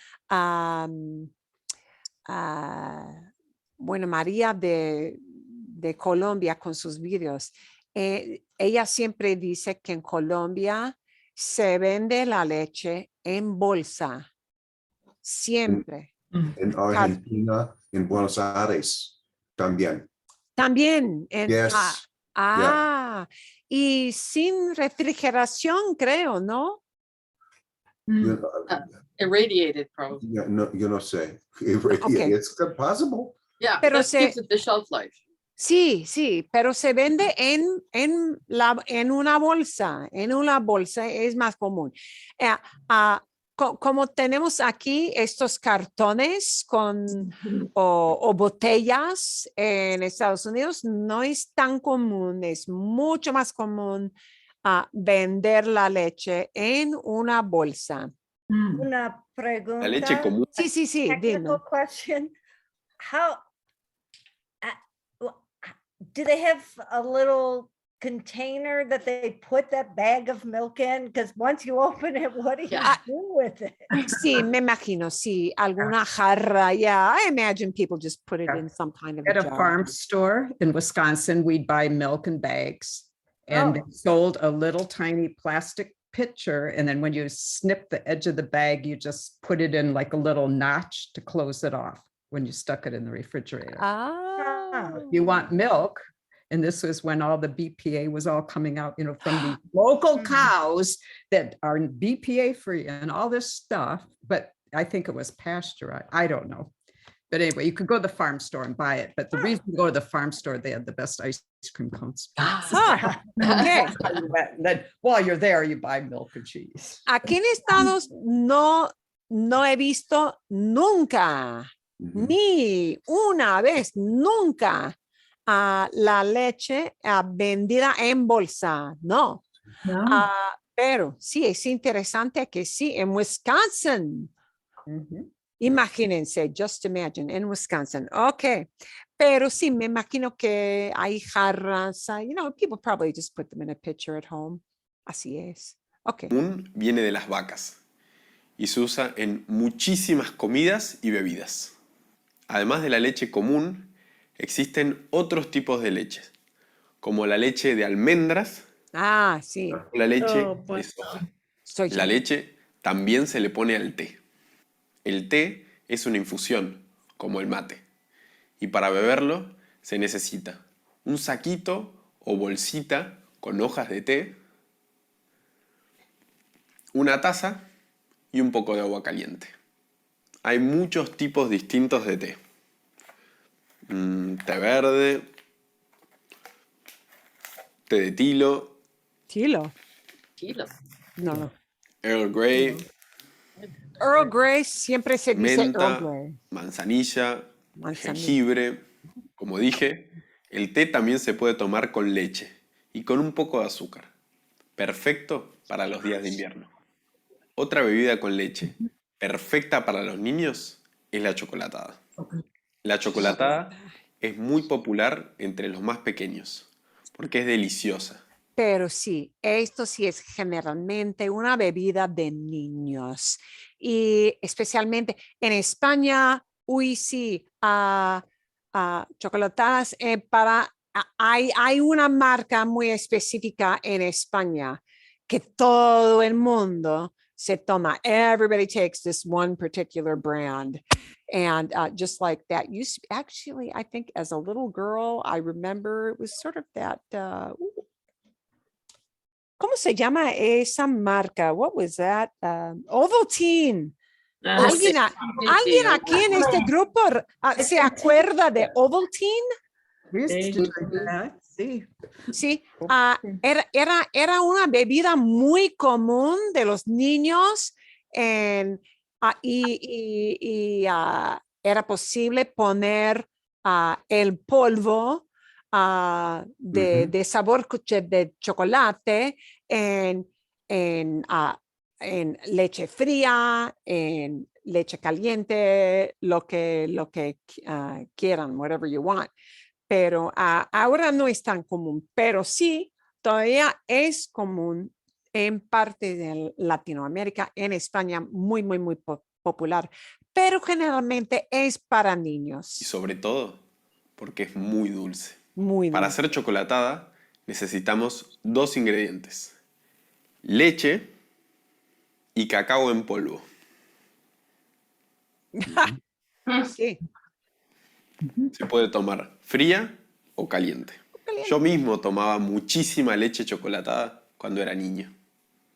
bueno, María de Colombia con sus vídeos, ella siempre dice que en Colombia se vende la leche en bolsa, siempre. En Argentina, en Buenos Aires, también. También. Yes. Y sin refrigeración, creo, ¿no? You- Irradiated, probably. yeah, no, yo no sé. Okay. It's possible. Yeah, Pero that se- gives it the shelf life. Sí, pero se vende en una bolsa es más común. como tenemos aquí estos cartones o botellas en Estados Unidos, no es tan común, es mucho más común vender la leche en una bolsa. Una La leche pregunta. común. Sí, dime. Technical question. How do they have a little container that they put that bag of milk in? Because once you open it, what do you Yeah. do with it? Sí, me imagino, sí, alguna jarra. Yeah, I imagine people just put it in some kind of a At a jar. farm store in Wisconsin, we'd buy milk in bags. And they Oh. sold a little tiny plastic pitcher. And then when you snip the edge of the bag, you just put it in like a little notch to close it off when you stuck it in the refrigerator. Oh. You want milk. And this was when all the BPA was all coming out, from the local cows that are BPA free and all this stuff. But I think it was pasteurized. I don't know. But anyway, you could go to the farm store and buy it. But the reason to go to the farm store, they had the best ice cream cones. Okay. Then while you're there, you buy milk and cheese. Aquí en Estados no he visto nunca, ni una vez, nunca la leche vendida en bolsa, no. Pero sí, es interesante que sí, en Wisconsin. Imagínense, just imagine, en Wisconsin. Ok, pero sí, me imagino que hay jarras, people probably just put them in a pitcher at home. Así es. Ok. Común viene de las vacas y se usa en muchísimas comidas y bebidas. Además de la leche común, existen otros tipos de leches, como la leche de almendras Sí. o la leche Oh, de pues. soja. La leche también se le pone al té. El té es una infusión, como el mate. Y para beberlo se necesita un saquito o bolsita con hojas de té, una taza y un poco de agua caliente. Hay muchos tipos distintos de té. Té verde, té de tilo, Tilo. Kilo. No. Earl Grey, Earl Grey siempre se dice menta, Earl Grey. manzanilla, Manzanilla. jengibre. Como dije, el té también se puede tomar con leche y con un poco de azúcar. Perfecto para los días de invierno. Otra bebida con leche perfecta para los niños es la chocolatada. La chocolatada es muy popular entre los más pequeños porque es deliciosa. Pero sí, esto sí es generalmente una bebida de niños. Y especialmente en España, sí, chocolatadas hay una marca muy específica en España que todo el mundo se toma. Everybody takes this one particular brand. And just like that, actually, I think as a little girl, I remember it was sort of that, ¿cómo se llama esa marca? What was that? Ovaltine. ¿Alguien aquí en este grupo se acuerda de Ovaltine? Sí. Sí, era una bebida muy común de los niños y era posible poner el polvo de sabor de chocolate en leche fría, en leche caliente, lo que quieran, whatever you want. Pero ahora no es tan común, pero sí, todavía es común en parte de Latinoamérica, en España, muy, muy, muy popular, pero generalmente es para niños. Y sobre todo porque es muy dulce. Muy Para dulce. hacer chocolatada necesitamos 2 ingredientes: leche y cacao en polvo. Sí. Se puede tomar fría o caliente. Yo mismo tomaba muchísima leche chocolatada cuando era niño.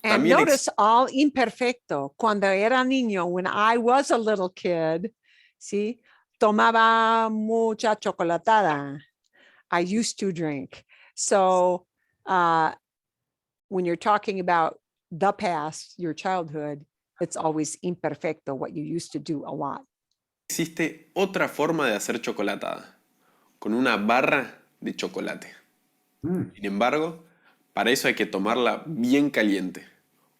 And También notice all imperfecto. Cuando era niño, when I was a little kid, ¿sí? Tomaba mucha chocolatada. I used to drink. So when you're talking about the past, your childhood, it's always imperfecto, what you used to do a lot. Existe otra forma de hacer chocolatada, con una barra de chocolate. Sin embargo, para eso hay que tomarla bien caliente.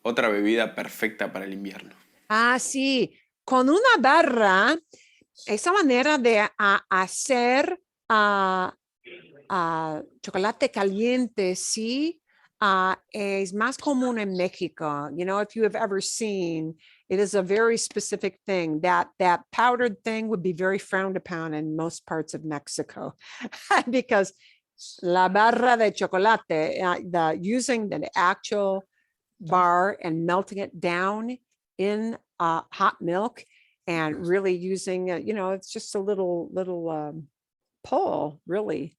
Otra bebida perfecta para el invierno. Ah, sí, con una barra, esa manera de hacer chocolate caliente, sí, es más común en México. You know, if you have ever seen, it is a very specific thing. That powdered thing would be very frowned upon in most parts of Mexico because la barra de chocolate, using the actual bar and melting it down in hot milk and really using, you know, it's just a little pole, really.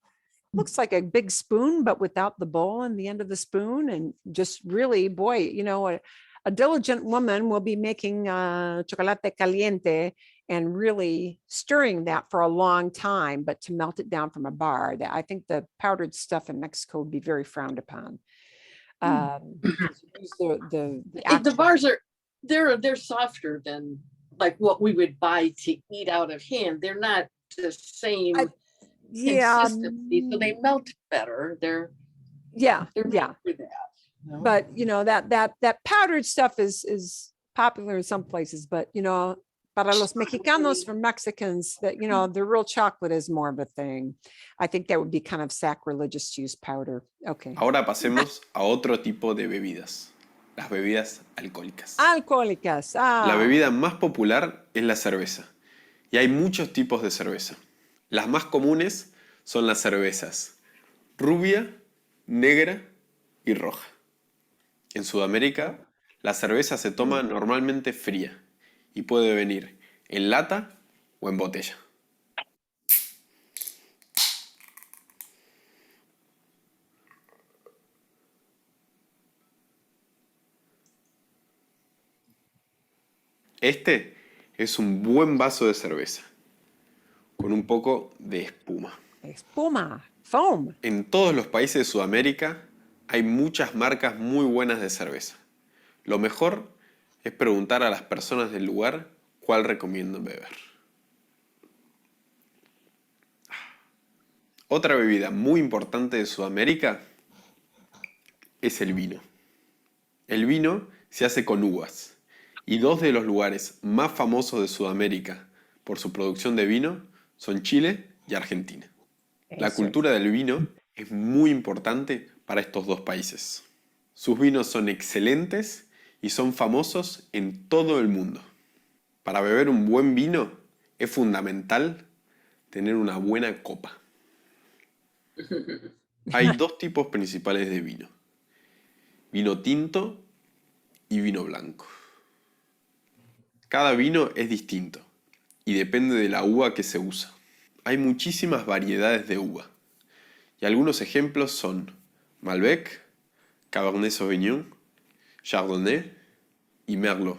Looks like a big spoon, but without the bowl in the end of the spoon. And just really, boy, you know, a diligent woman will be making chocolate caliente and really stirring that for a long time, but to melt it down from a bar, that I think the powdered stuff in Mexico would be very frowned upon. Because you use the The bars are, they're softer than like what we would buy to eat out of hand. They're not the same consistency, so they melt better. They're yeah. made for that. you know? But you know, that powdered stuff is popular in some places, but you know, para los mexicanos, for Mexicans, that you know, the real chocolate is more of a thing. I think that would be kind of sacrilegious to use powder. Okay. Ahora pasemos a otro tipo de bebidas, las bebidas alcohólicas. Alcohólicas. La bebida más popular es la cerveza, y hay muchos tipos de cerveza. Las más comunes son las cervezas rubia, negra y roja. En Sudamérica, la cerveza se toma normalmente fría y puede venir en lata o en botella. Este es un buen vaso de cerveza, con un poco de espuma. Espuma, foam. En todos los países de Sudamérica hay muchas marcas muy buenas de cerveza. Lo mejor es preguntar a las personas del lugar cuál recomiendan beber. Otra bebida muy importante de Sudamérica es el vino. El vino se hace con uvas. Y dos de los lugares más famosos de Sudamérica por su producción de vino son Chile y Argentina. La cultura del vino es muy importante para estos dos países. Sus vinos son excelentes y son famosos en todo el mundo. Para beber un buen vino es fundamental tener una buena copa. Hay dos tipos principales de vino: vino tinto y vino blanco. Cada vino es distinto y depende de la uva que se usa. Hay muchísimas variedades de uva y algunos ejemplos son Malbec, Cabernet Sauvignon, Chardonnay y Merlot.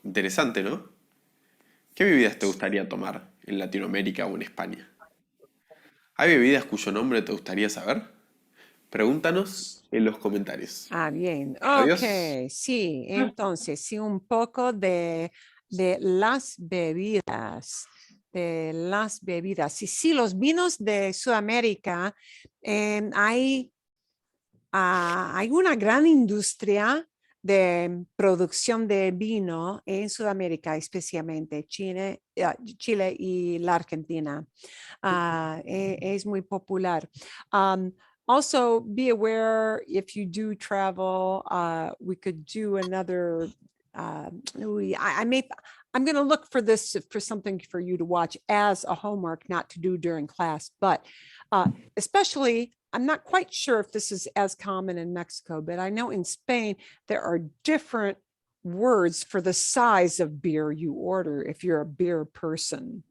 Interesante, ¿no? ¿Qué bebidas te gustaría tomar en Latinoamérica o en España? ¿Hay bebidas cuyo nombre te gustaría saber? Pregúntanos en los comentarios. Bien. Adiós. Ok, sí. Entonces, sí, un poco de las bebidas. De las bebidas. Sí, los vinos de Sudamérica, hay una gran industria de producción de vino en Sudamérica, especialmente Chile y la Argentina. Es muy popular. Also, be aware if you do travel, we could do another. I'm going to look for this for something for you to watch as a homework, not to do during class. But especially, I'm not quite sure if this is as common in Mexico, but I know in Spain there are different words for the size of beer you order if you're a beer person.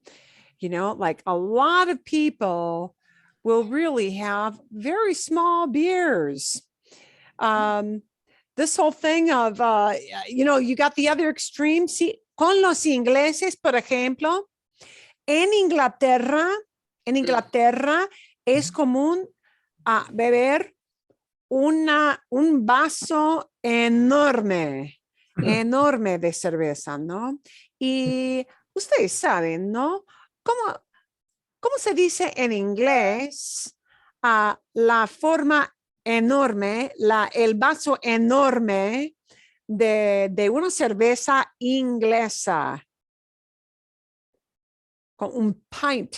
You know, like a lot of people will really have very small beers. This whole thing of, you know, you got the other extreme. Sí, con los ingleses, por ejemplo, en Inglaterra es común beber un vaso enorme enorme de cerveza, ¿no? Y ustedes saben, ¿no? ¿Cómo se dice en inglés la forma enorme, el vaso enorme de una cerveza inglesa? Con un pint,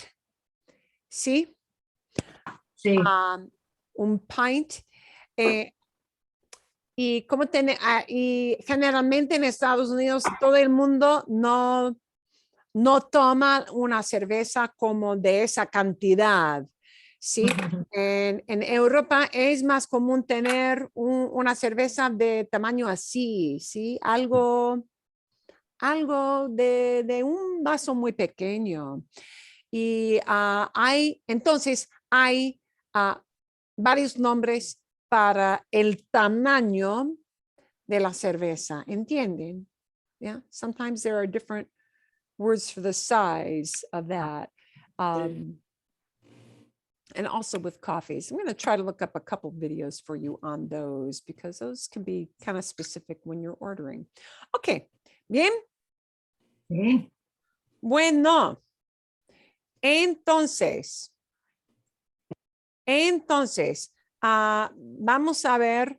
¿sí? Sí. Un pint. Y y generalmente en Estados Unidos todo el mundo no toma una cerveza como de esa cantidad, ¿sí? En Europa es más común tener una cerveza de tamaño así, ¿sí? Algo de un vaso muy pequeño. Y entonces hay varios nombres para el tamaño de la cerveza, ¿entienden? Yeah, sometimes there are different words for the size of that. And also with coffees. I'm going to try to look up a couple videos for you on those because those can be kind of specific when you're ordering. Okay, bien. Sí. Bueno, entonces, vamos a ver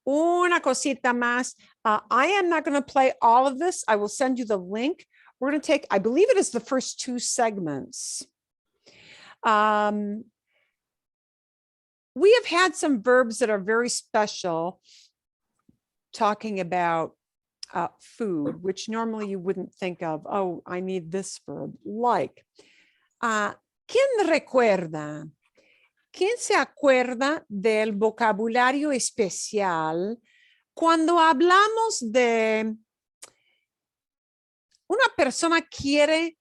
una cosita más. I am not going to play all of this. I will send you the link. We're going to take, I believe it is the first 2 segments. We have had some verbs that are very special talking about food, which normally you wouldn't think of. Oh, I need this verb. Like, ¿quién recuerda? ¿Quién se acuerda del vocabulario especial cuando hablamos de una persona quiere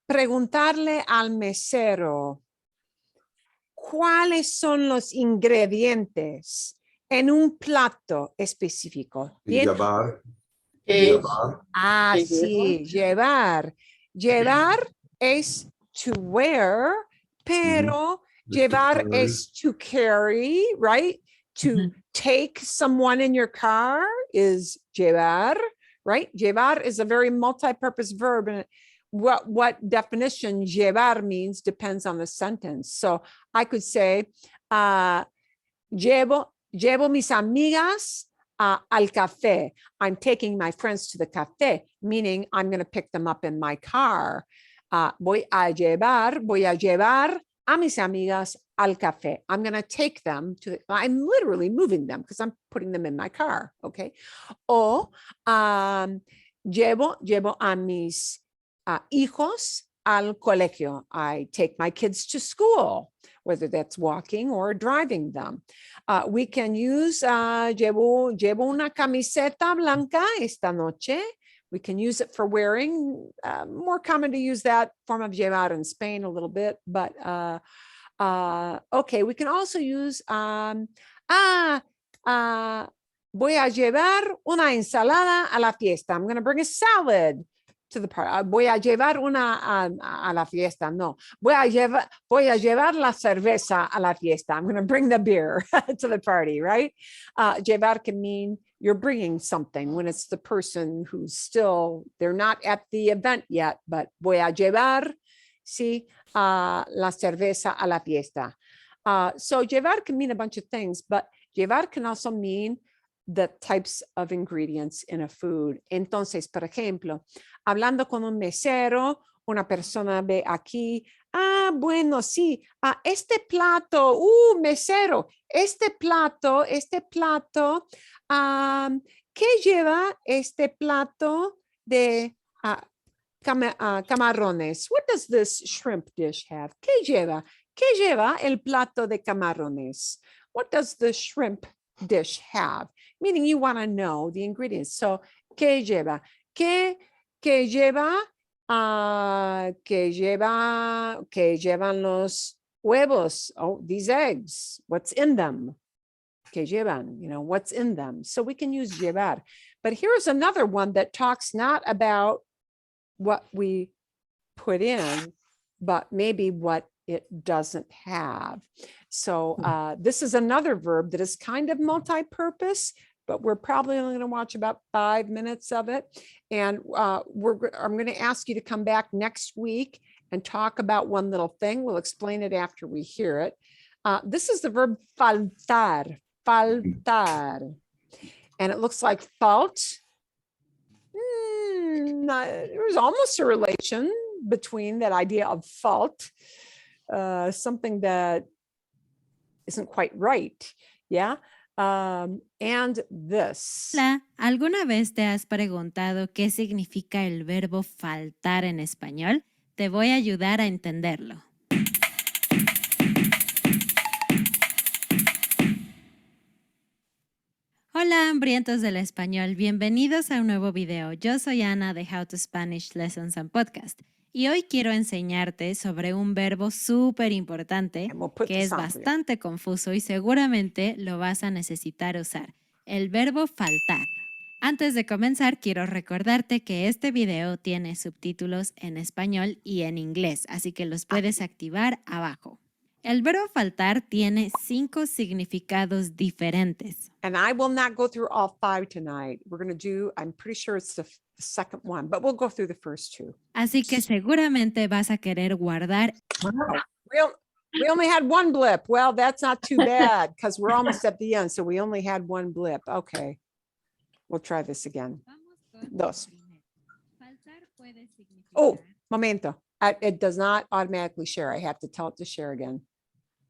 preguntarle al mesero cuáles son los ingredientes en un plato específico? ¿Bien? Llevar. Sí, llevar. Llevar es to wear, pero llevar es to carry, right? To take someone in your car is llevar, right? Llevar is a very multi-purpose verb, and what definition llevar means depends on the sentence. So I could say, llevo mis amigas al café. I'm taking my friends to the café, meaning I'm going to pick them up in my car. Voy a llevar a mis amigas al café. I'm going to take them I'm literally moving them because I'm putting them in my car, okay? O llevo a mis hijos al colegio. I take my kids to school, whether that's walking or driving them. We can use llevo una camiseta blanca esta noche. We can use it for wearing. More common to use that form of llevar in Spain a little bit, but okay, we can also use voy a llevar una ensalada a la fiesta. I'm going to bring a salad to the party. Voy a llevar una a la fiesta. No, voy a llevar la cerveza a la fiesta. I'm going to bring the beer to the party, right? Llevar can mean you're bringing something when it's the person who's still, they're not at the event yet, but voy a llevar, sí, la cerveza a la fiesta. So llevar can mean a bunch of things, but llevar can also mean the types of ingredients in a food. Entonces, por ejemplo, hablando con un mesero, una persona ve aquí, bueno, sí, este plato, mesero, este plato, ¿qué lleva este plato de camarones? What does this shrimp dish have? ¿Qué lleva? ¿Qué lleva el plato de camarones? What does the shrimp dish have? Meaning you want to know the ingredients. So, ¿qué lleva? ¿Qué lleva? ¿Qué llevan los huevos? Oh, these eggs. What's in them? ¿Qué llevan? You know, what's in them? So we can use llevar. But here's another one that talks not about what we put in, but maybe what it doesn't have. So this is another verb that is kind of multi-purpose, but we're probably only going to watch about 5 minutes of it. And I'm going to ask you to come back next week and talk about one little thing. We'll explain it after we hear it. This is the verb faltar, faltar. And it looks like fault. There's almost a relation between that idea of fault, something that isn't quite right. Yeah. And this. Hola, ¿alguna vez te has preguntado qué significa el verbo faltar en español? Te voy a ayudar a entenderlo. Hola, hambrientos del español. Bienvenidos a un nuevo video. Yo soy Ana de How to Spanish Lessons and Podcast. Y hoy quiero enseñarte sobre un verbo súper importante que es bastante confuso y seguramente lo vas a necesitar usar. El verbo faltar. Antes de comenzar, quiero recordarte que este video tiene subtítulos en español y en inglés, así que los puedes activar abajo. El verbo faltar tiene 5 significados diferentes. And I will not go through all 5 tonight. We're going to do, I'm pretty sure it's the second one, but we'll go through the first 2. Así que seguramente vas a querer guardar. We only had 1 blip. Well, that's not too bad because we're almost at the end. So we only had 1 blip. Okay. We'll try this again. 2. Oh, momento. It does not automatically share. I have to tell it to share again.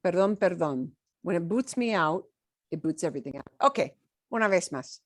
Perdón, perdón. When it boots me out, it boots everything out. Okay, una vez más.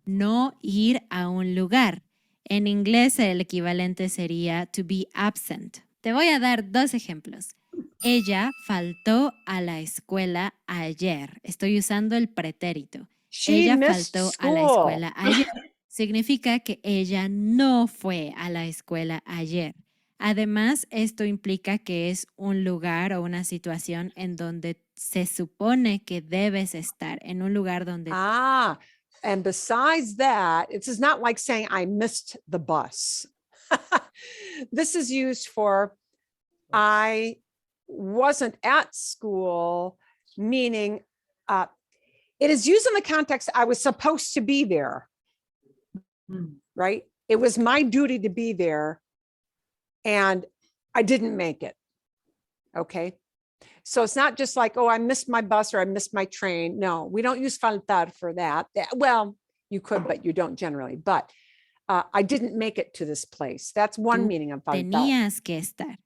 No ir a un lugar. En inglés el equivalente sería to be absent. Te voy a dar 2 ejemplos. Ella faltó a la escuela ayer. Estoy usando el pretérito. Ella faltó a la escuela ayer. Significa que ella no fue a la escuela ayer. Además, esto implica que es un lugar o una situación en donde se supone que debes estar, en un lugar donde... And besides that, this is not like saying I missed the bus. This is used for I wasn't at school, meaning it is used in the context I was supposed to be there, right? It was my duty to be there. And I didn't make it, okay? So it's not just like, oh, I missed my bus or I missed my train. No, we don't use faltar for that. Well, you could, but you don't generally. But I didn't make it to this place. That's one meaning of faltar. Tenías que estar.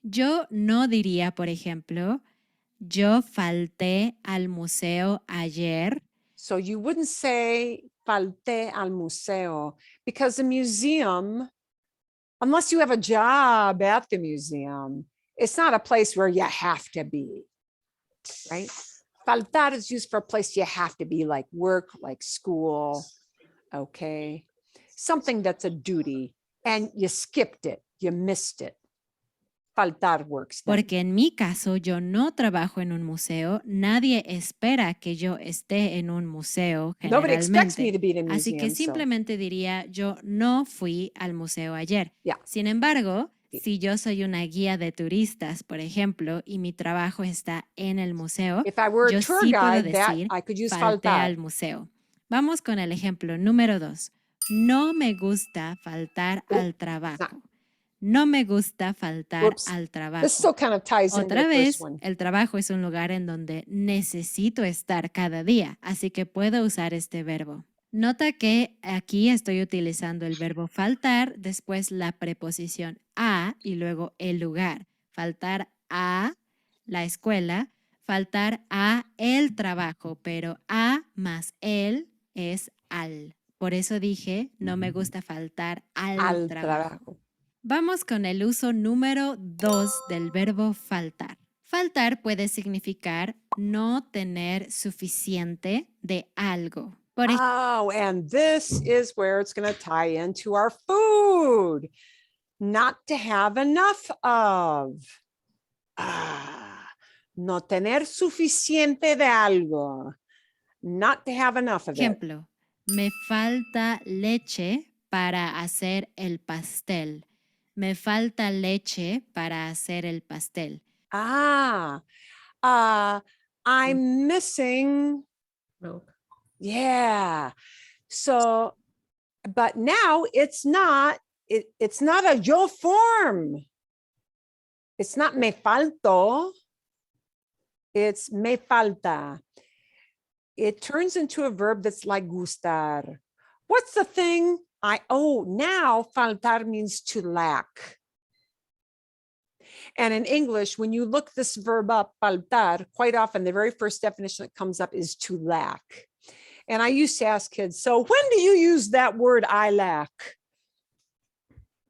Yo no diría, por ejemplo, yo falté al museo ayer. So you wouldn't say falté al museo because the museum, unless you have a job at the museum, it's not a place where you have to be, right? Faltar is used for a place you have to be, like work, like school, okay? Something that's a duty, and you skipped it, you missed it. Faltar works then. Porque en mi caso, yo no trabajo en un museo. Nadie espera que yo esté en un museo Nobody expects me generalmente. to be in a museum. Así que simplemente diría, yo no fui al museo ayer. Yeah. Sin embargo, si yo soy una guía de turistas, por ejemplo, y mi trabajo está en el museo, If I were a yo tour sí puedo guide, that decir, I could use falté faltar. al museo. Vamos con el ejemplo número 2. No me gusta faltar al trabajo. No me gusta faltar al trabajo. This still kind of ties into Otra the vez, first one. el trabajo es un lugar en donde necesito estar cada día, así que puedo usar este verbo. Nota que aquí estoy utilizando el verbo faltar, después la preposición a y luego el lugar. Faltar a la escuela, faltar a el trabajo, pero a más el es al. Por eso dije, no me gusta faltar al trabajo. Vamos con el uso número 2 del verbo faltar. Faltar puede significar no tener suficiente de algo. And this is where it's going to tie into our food. Not to have enough of. No tener suficiente de algo. Not to have enough of it. Ejemplo, me falta leche para hacer el pastel. Me falta leche para hacer el pastel. I'm missing Yeah. So, but now it's not a yo form. It's not me falto. It's me falta. It turns into a verb that's like gustar. What's the thing? Now faltar means to lack. And in English, when you look this verb up, faltar, quite often the very first definition that comes up is to lack. And I used to ask kids, so when do you use that word, I lack?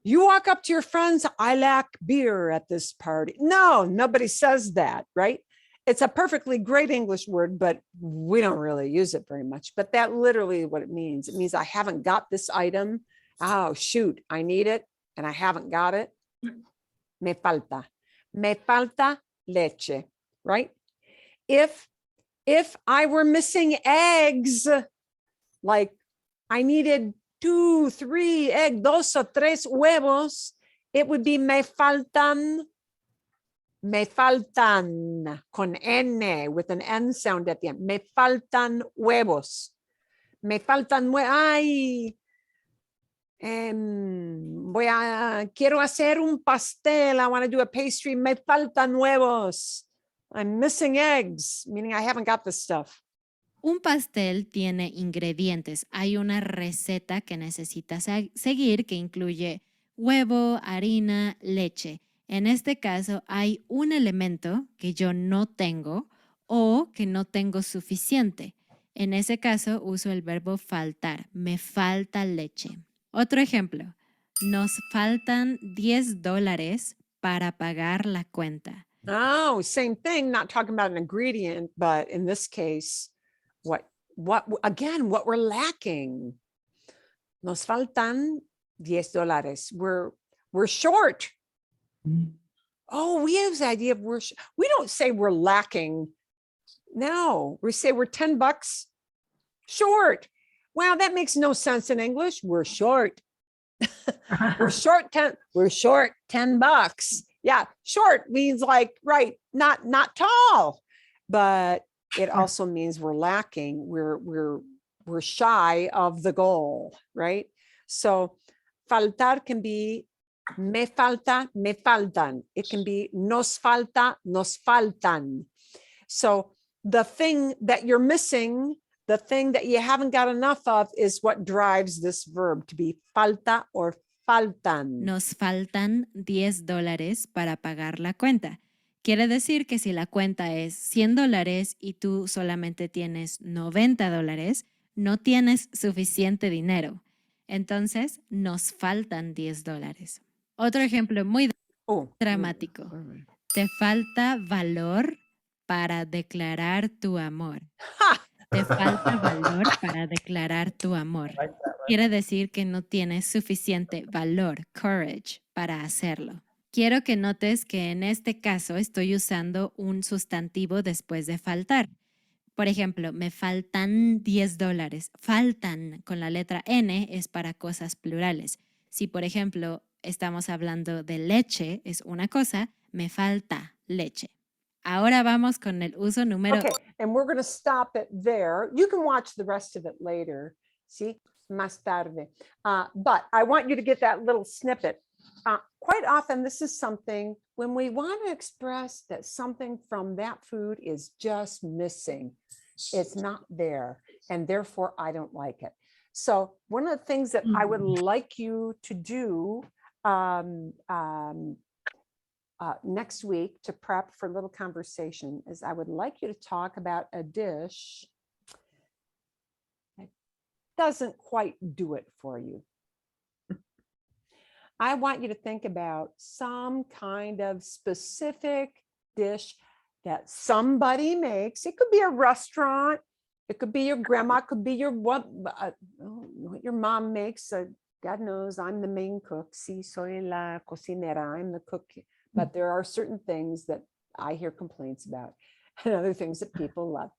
You walk up to your friends, I lack beer at this party. No, nobody says that, right? It's a perfectly great English word, but we don't really use it very much. But that literally what it means. It means I haven't got this item. Oh, shoot, I need it and I haven't got it. Me falta. Me falta leche, right? If I were missing eggs, like I needed 2, 3 eggs, 2 o 3 huevos, it would be me faltan, con N, with an N sound at the end. Me faltan huevos. Me faltan huevos. Ay, quiero hacer un pastel. I want to do a pastry. Me faltan huevos. I'm missing eggs, meaning I haven't got this stuff. Un pastel tiene ingredientes. Hay una receta que necesitas seguir que incluye huevo, harina, leche. En este caso hay un elemento que yo no tengo o que no tengo suficiente. En ese caso uso el verbo faltar. Me falta leche. Otro ejemplo. Nos faltan $10 para pagar la cuenta. Oh, same thing, not talking about an ingredient, but in this case, what we're lacking. Nos faltan $10. We're short. Oh, we have the idea of we don't say we're lacking. No, we say we're $10 short. Wow, that makes no sense in English. We're short. We're short $10. Yeah, short means like, right, not tall, but it also means we're lacking. We're shy of the goal, right? So faltar can be me falta, me faltan. It can be nos falta, nos faltan. So the thing that you're missing, the thing that you haven't got enough of is what drives this verb to be falta or faltan. Nos faltan $10 para pagar la cuenta. Quiere decir que si la cuenta es $100 y tú solamente tienes $90, no tienes suficiente dinero. Entonces, nos faltan $10. Otro ejemplo muy dramático. Te falta valor para declarar tu amor. Te falta valor para declarar tu amor. Quiere decir que no tienes suficiente valor, courage, para hacerlo. Quiero que notes que en este caso estoy usando un sustantivo después de faltar. Por ejemplo, me faltan $10. Faltan con la letra N es para cosas plurales. Si, por ejemplo, estamos hablando de leche, es una cosa, me falta leche. Ahora vamos con el uso número. Okay, and we're going to stop it there. You can watch the rest of it later. See, más tarde. But I want you to get that little snippet. Quite often, this is something when we want to express that something from that food is just missing. It's not there, and therefore I don't like it. So one of the things that I would like you to do next week to prep for a little conversation is I would like you to talk about a dish that doesn't quite do it for you. I want you to think about some kind of specific dish that somebody makes. It could be a restaurant. It could be your grandma. It could be what your mom makes. God knows I'm the main cook. Sí, soy la cocinera. I'm the cook. But there are certain things that I hear complaints about and other things that people love.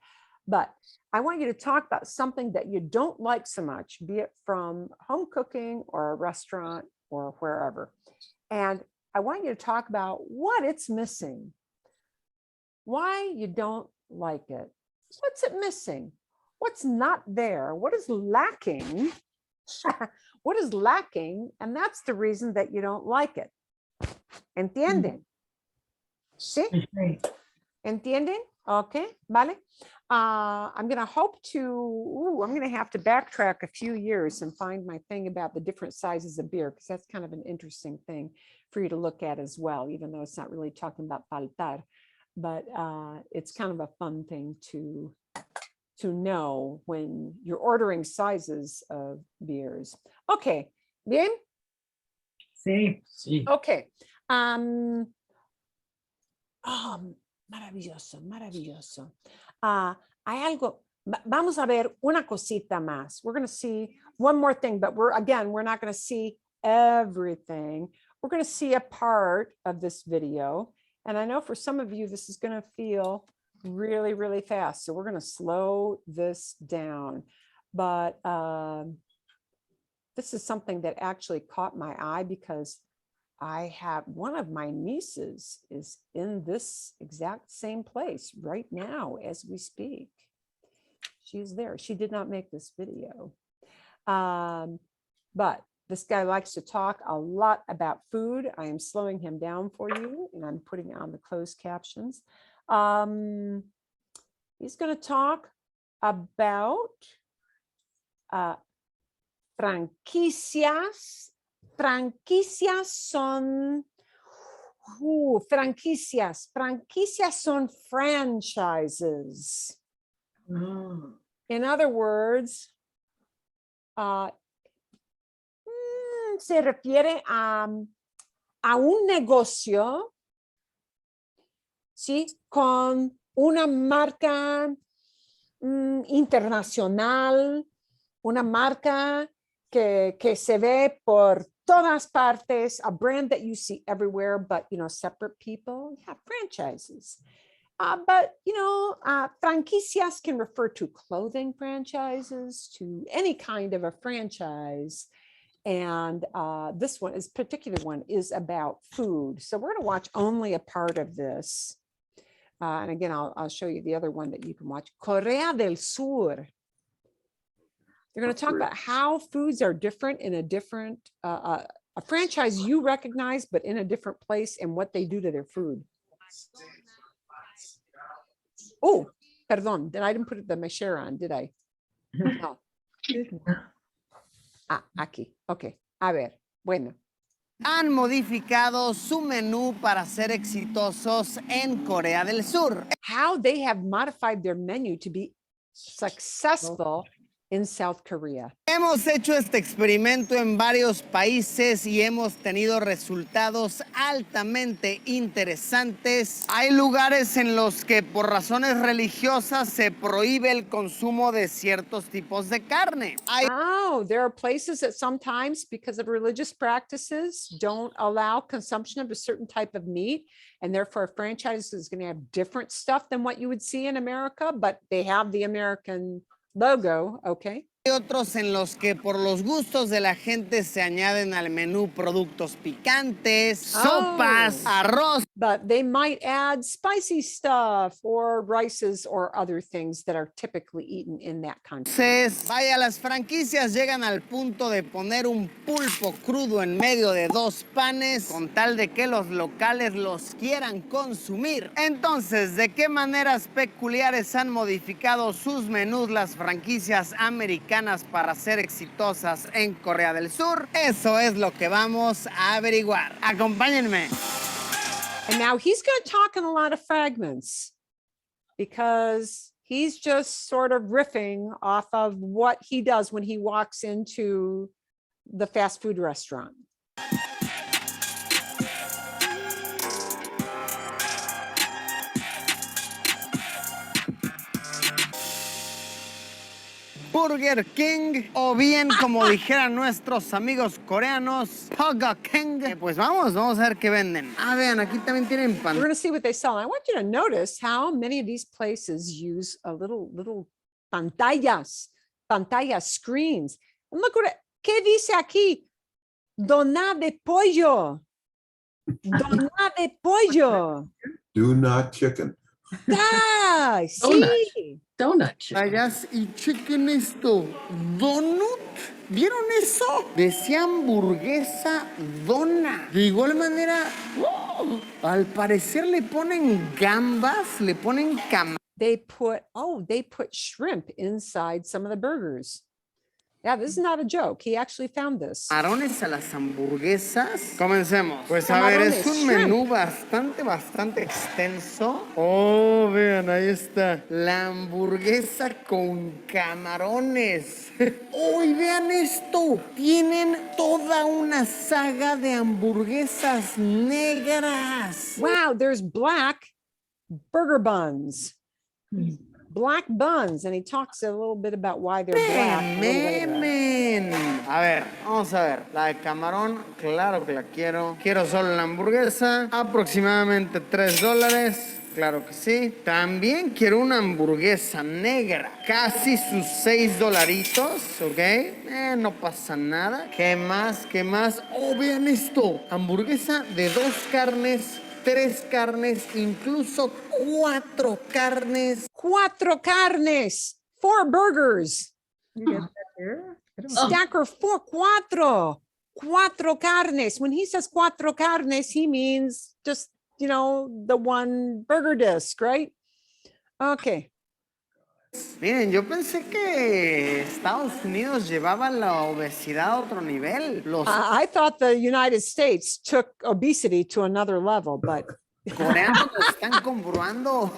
But I want you to talk about something that you don't like so much, be it from home cooking or a restaurant or wherever. And I want you to talk about what it's missing, why you don't like it. What's it missing? what's not there, what is lacking, what is lacking, and that's the reason that you don't like it. ¿Entienden? ¿Sí? ¿Entienden? Okay, vale. I'm gonna hope to, I'm gonna have to backtrack a few years and find my thing about the different sizes of beer, because that's kind of an interesting thing for you to look at as well, even though it's not really talking about faltar, but it's kind of a fun thing to know when you're ordering sizes of beers. Okay, bien? Sí. Okay. Maravilloso, maravilloso. Hay algo, vamos a ver una cosita más. We're going to see one more thing, but we're not going to see everything. We're going to see a part of this video. And I know for some of you, this is going to feel really, really fast. So we're going to slow this down. But this is something that actually caught my eye, because I have one of my nieces is in this exact same place right now as we speak. She's there. She did not make this video. But this guy likes to talk a lot about food. I am slowing him down for you, and I'm putting on the closed captions. He's going to talk about franquicias. Franquicias son franquicias. Franquicias son franchises. In other words, se refiere a un negocio, ¿sí? Con una marca internacional, una marca que se ve por todas partes, a brand that you see everywhere, but, separate people, yeah, franchises. But, franquicias can refer to clothing franchises, to any kind of a franchise. And this particular one is about food. So we're going to watch only a part of this. And again, I'll show you the other one that you can watch. Corea del Sur. They're going to talk about how foods are different in a different, a franchise you recognize, but in a different place, and what they do to their food. Oh, perdón, I didn't put my share on, did I? No. Aquí. Ok. A ver, bueno. Han modificado su menú para ser exitosos en Corea del Sur. How they have modified their menu to be successful in South Korea. Hemos hecho este experimento en varios países y hemos tenido resultados altamente interesantes. Hay lugares en los que por razones religiosas se prohíbe el consumo de ciertos tipos de carne. There are places that sometimes, because of religious practices, don't allow consumption of a certain type of meat, and therefore a franchise is going to have different stuff than what you would see in America, but they have the American logo, okay. Hay otros en los que por los gustos de la gente se añaden al menú productos picantes, sopas, arroz. But they might add spicy stuff or rices or other things that are typically eaten in that country. Vaya, las franquicias llegan al punto de poner un pulpo crudo en medio de dos panes con tal de que los locales los quieran consumir. Entonces, ¿de qué maneras peculiares han modificado sus menús las franquicias americanas para ser exitosas en Corea del Sur? Eso es lo que vamos a averiguar. Acompáñenme. And now he's going to talk in a lot of fragments because he's just sort of riffing off of what he does when he walks into the fast food restaurant. Burger King, o bien como dijeran nuestros amigos coreanos, Burger King. Pues vamos a ver qué venden. Vean, aquí también tienen pan. We're going to see what they sell. I want you to notice how many of these places use a little pantallas screens. And look what ¿qué dice aquí? Doná de pollo. Doná de pollo. Do not chicken. Ah, Donut. sí. Donut. chicken. Vayas y chequen esto. Donut. ¿Vieron eso? Decía hamburguesa dona. De igual manera, al parecer le ponen gambas, le ponen They put shrimp inside some of the burgers. Yeah, this is not a joke. He actually found this. camarones a las hamburguesas. Comencemos. Pues a ver, es un menú bastante extenso. Oh, vean, ahí está. La hamburguesa con camarones. Oh, y vean esto. Tienen toda una saga de hamburguesas negras. Wow, there's black burger buns. Black buns, and he talks a little bit about why they're black. a little later. A ver, vamos a ver. La de camarón, claro que la quiero. Quiero solo la hamburguesa, aproximadamente $3. Claro que sí. También quiero una hamburguesa negra. Casi sus $6, ¿ok? No pasa nada. ¿Qué más? ¿Qué más? Oh, vean esto. Hamburguesa de 2 carnes, 3 carnes, incluso 4 carnes. 4 carnes. 4 burgers. You get that here? I don't Stacker 4 carnes. When he says 4 carnes, he means just, the one burger disc, right? Okay. Miren, yo pensé que Estados Unidos llevaba la obesidad a otro nivel. Los I thought the United States took obesity to another level, but coreanos están comprobando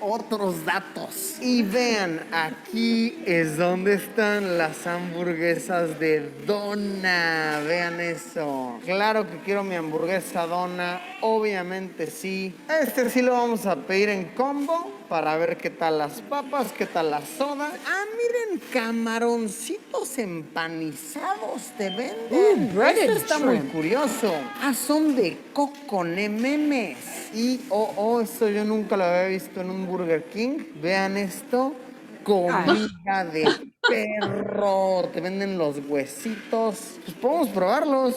otros datos. Y vean, aquí es donde están las hamburguesas de dona. Vean eso. Claro que quiero mi hamburguesa dona. Obviamente sí. Este sí lo vamos a pedir en combo para ver qué tal las papas, qué tal la soda. Ah, miren, camaroncitos empanizados te venden. breaded Esto está muy shrimp. curioso. Ah, son de coco, memes. Y, esto yo nunca lo había visto en un Burger King. Vean esto. Comida de perro. Te venden los huesitos. Pues podemos probarlos.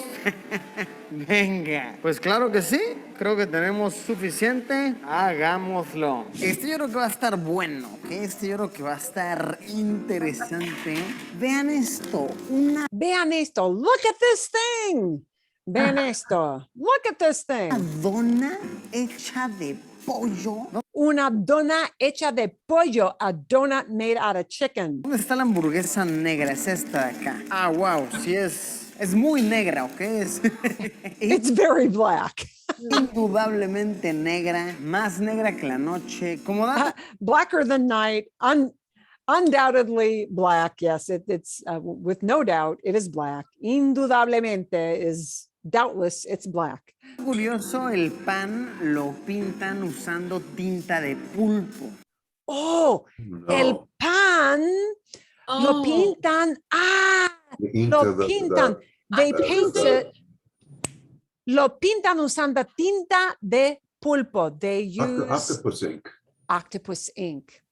Venga. Pues claro que sí. Creo que tenemos suficiente. Hagámoslo. Este yo creo que va a estar bueno, ¿ok? Este yo creo que va a estar interesante. Vean esto. Una vean esto. Look at this thing. Vean esto. Look at this thing. dona hecha de pollo. Una dona hecha de pollo. A donut made out of chicken. ¿Dónde está la hamburguesa negra? Es esta de acá. Ah, wow. Sí es muy negra, ¿ok? It's very black. Indudablemente negra. Más negra que la noche. Como da Blacker than night. Undoubtedly black. Yes, it's with no doubt it is black. Indudablemente is doubtless it's black. curioso, el pan lo pintan usando tinta de pulpo. Oh, el pan lo pintan. Lo pintan. They paint it. Lo pintan usando tinta de pulpo. They use octopus ink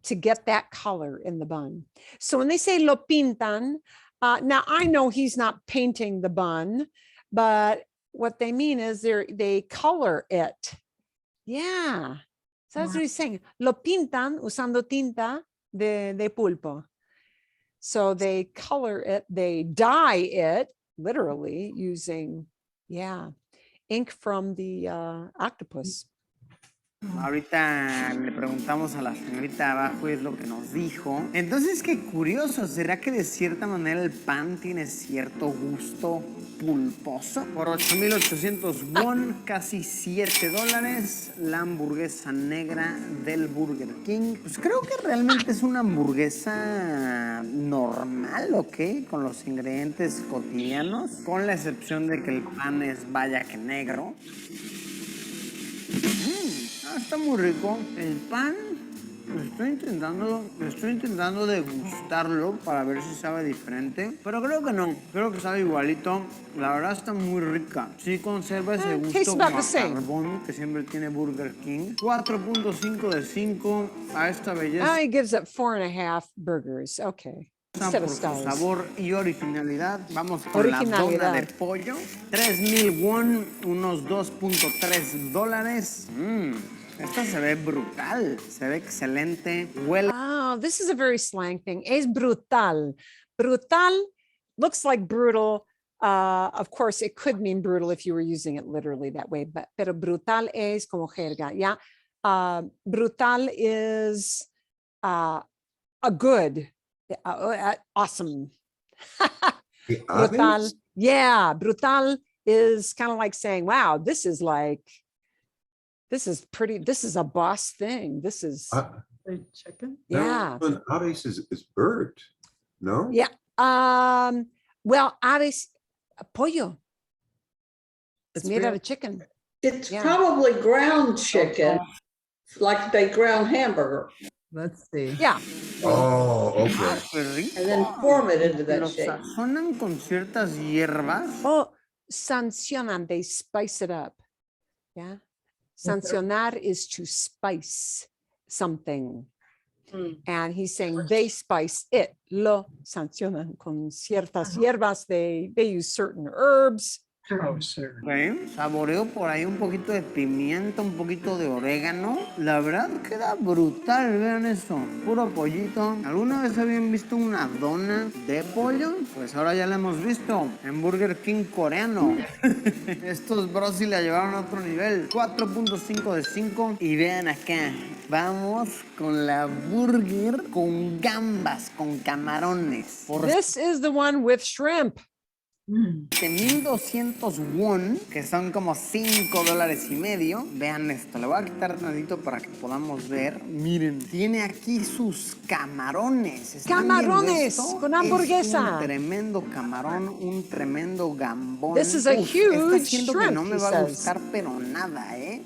to get that color in the bun. So when they say lo pintan, now I know he's not painting the bun, but what they mean is they color it. Yeah. So that's what he's saying. Lo pintan usando tinta de pulpo. So they color it, they dye it, literally using, ink from the octopus. Ahorita le preguntamos a la señorita abajo y es lo que nos dijo. Entonces, qué curioso, ¿será que de cierta manera el pan tiene cierto gusto pulposo? Por 8,800 won, casi $7, la hamburguesa negra del Burger King. Pues creo que realmente es una hamburguesa normal, ¿ok? Con los ingredientes cotidianos, con la excepción de que el pan es vaya que negro. Está muy rico. El pan, estoy intentando degustarlo para ver si sabe diferente. Pero creo que no. Creo que sabe igualito. La verdad está muy rica. Sí conserva ese gusto como a carbón que siempre tiene Burger King. 4.5 de 5 a esta belleza. He gives it 4.5 burgers. Okay. Por su sabor y originalidad. Vamos con la dona de pollo. 3,000 won, unos $2.3. Esta se ve brutal, se ve excelente, huele. Oh, this is a very slang thing. Es brutal. Brutal looks like brutal. Of course, it could mean brutal if you were using it literally that way, but pero brutal es como jerga, yeah. Brutal is a good, awesome. Brutal, yeah, brutal is kind of like saying, wow, this is pretty, this is a boss thing. This is, Chicken? yeah. Aves is bird, no? Yeah. Well, aves, pollo. It's made out of chicken. It's Yeah. probably ground chicken, like they ground hamburger, Let's see. Yeah. Oh, okay. and then form it into that Lo shape. sazonan con ciertas hierbas. Oh, sancionan, they spice it up. Yeah. Sancionar is to spice something. And he's saying they spice it. Lo sancionan con ciertas hierbas. They use certain herbs. Saboreo por ahí un poquito de pimienta, un poquito de orégano. La verdad queda brutal, vean eso. Puro pollito. ¿Alguna vez habían visto una dona de pollo? Pues ahora ya la hemos visto en Burger King coreano. Estos bros sí la llevaron a otro nivel. 4.5 de 5. Y vean acá. Vamos con la burger con gambas, con camarones. This is the one with shrimp. De 1200 won, que son como $5.50. Vean esto, le voy a quitar tantito para que podamos ver. Miren, tiene aquí sus camarones. ¿Están Camarones viendo esto? con hamburguesa. Es un tremendo camarón, un tremendo gambón. This is a huge este siento que shrimp, no me he va a says. gustar, pero nada, ¿eh?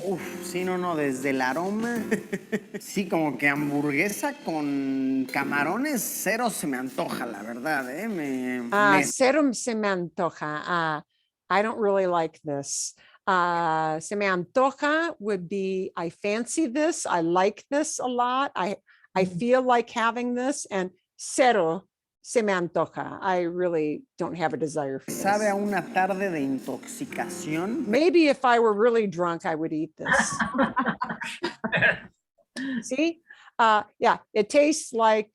Uf, sí, no, desde el aroma. Sí, como que hamburguesa con camarones, cero se me antoja, la verdad, ¿eh? Cero se me antoja. I don't really like this. Se me antoja would be, I fancy this. I like this a lot. I feel like having this. And cero se me antoja. I really don't have a desire for this. Sabe a una tarde de intoxicación. Maybe if I were really drunk, I would eat this. See? Yeah, it tastes like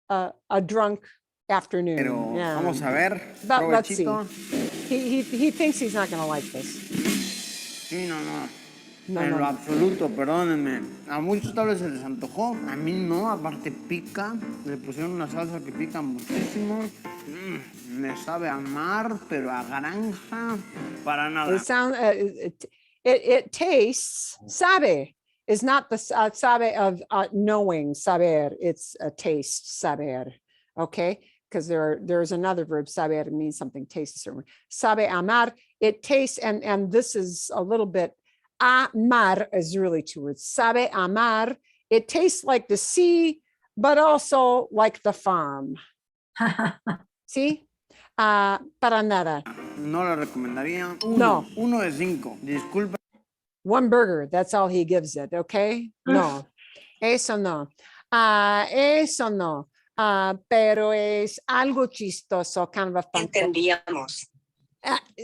a drunk afternoon. Pero Yeah. vamos a ver. But let's see. Provechito. He thinks he's not going to like this. Sí, no. No, En no, lo no. absoluto, perdónenme. A muchos tal vez se les antojó, a mí no, aparte pica. Le pusieron una salsa que pica muchísimo. Me sabe a mar, pero a granja, para nada. It tastes, sabe is not the sabe of knowing, saber. It's a taste, saber. Okay? Because there's another verb, saber, it means something tastes certain. Sabe amar, it tastes, and this is a little bit, amar is really two words. Sabe amar, it tastes like the sea, but also like the farm. See? Para nada. No lo recomendaría. No. 1 de 5. Disculpa. One burger, that's all he gives it, okay? No, eso no. Eso no. Pero es algo chistoso, kind of a fun. Entendíamos.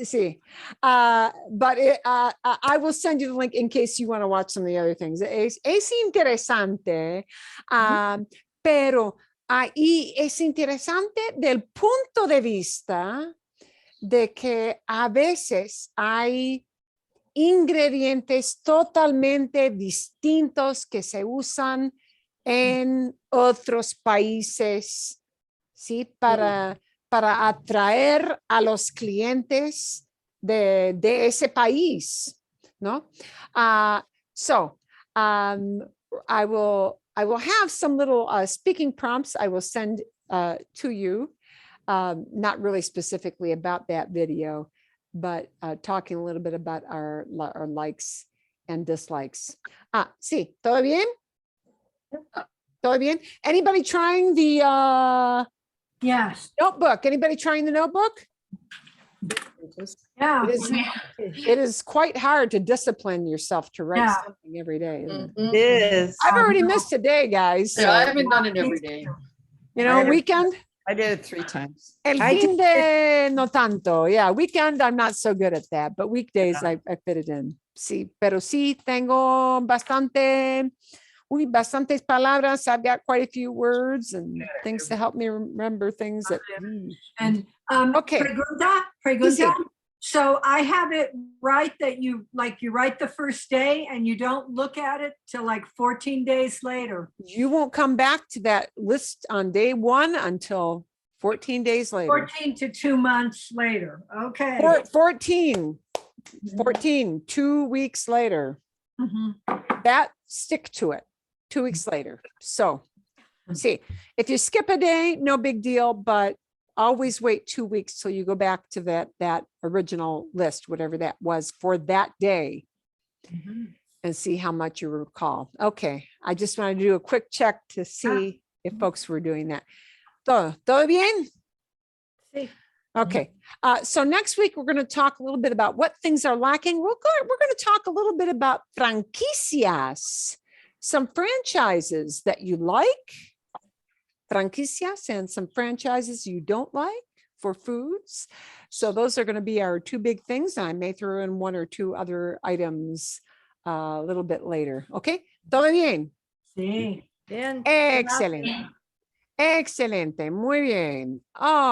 Sí. But I will send you the link in case you want to watch some of the other things. Es interesante, pero ahí es interesante del punto de vista de que a veces hay ingredientes totalmente distintos que se usan en otros países, ¿sí? Para atraer a los clientes de ese país, ¿no? I will have some little speaking prompts I will send to you, not really specifically about that video, but talking a little bit about our likes and dislikes. Sí, ¿todo bien? ¿Todo bien? Anybody trying the Yes. notebook? Anybody trying the notebook? Yeah. It is quite hard to discipline yourself to write Yeah. something every day, isn't it? Mhm. It is. I've already missed today, guys. Yeah, I so, haven't done it every day. you know, weekend. I did it 3 times. El I fin de no tanto. Yeah, weekend, I'm not so good at that, but weekdays I fit it in. Sí, pero sí tengo bastantes palabras. I've got quite a few words and things to help me remember things that. And Okay. pregunta. So I have it right that you write the first day and you don't look at it till like 14 days later. You won't come back to that list on day 1 until 14 days later. 14 to 2 months later. Okay. 14, 2 weeks later. That stick to it 2 weeks later. So see, if you skip a day, no big deal, but always wait 2 weeks till you go back to that original list, whatever that was for that day, and see how much you recall. Okay, I just wanted to do a quick check to see if folks were doing that. Todo bien? Sí. Okay, so next week we're going to talk a little bit about what things are lacking. We're going to talk a little bit about franquicias, some franchises that you like, franquicias, and some franchises you don't like for foods. So those are going to be our 2 big things. I may throw in 1 or 2 other items a little bit later. Okay, todo bien. Sí. Bien. Excelente. Excelente. Muy bien. Oh.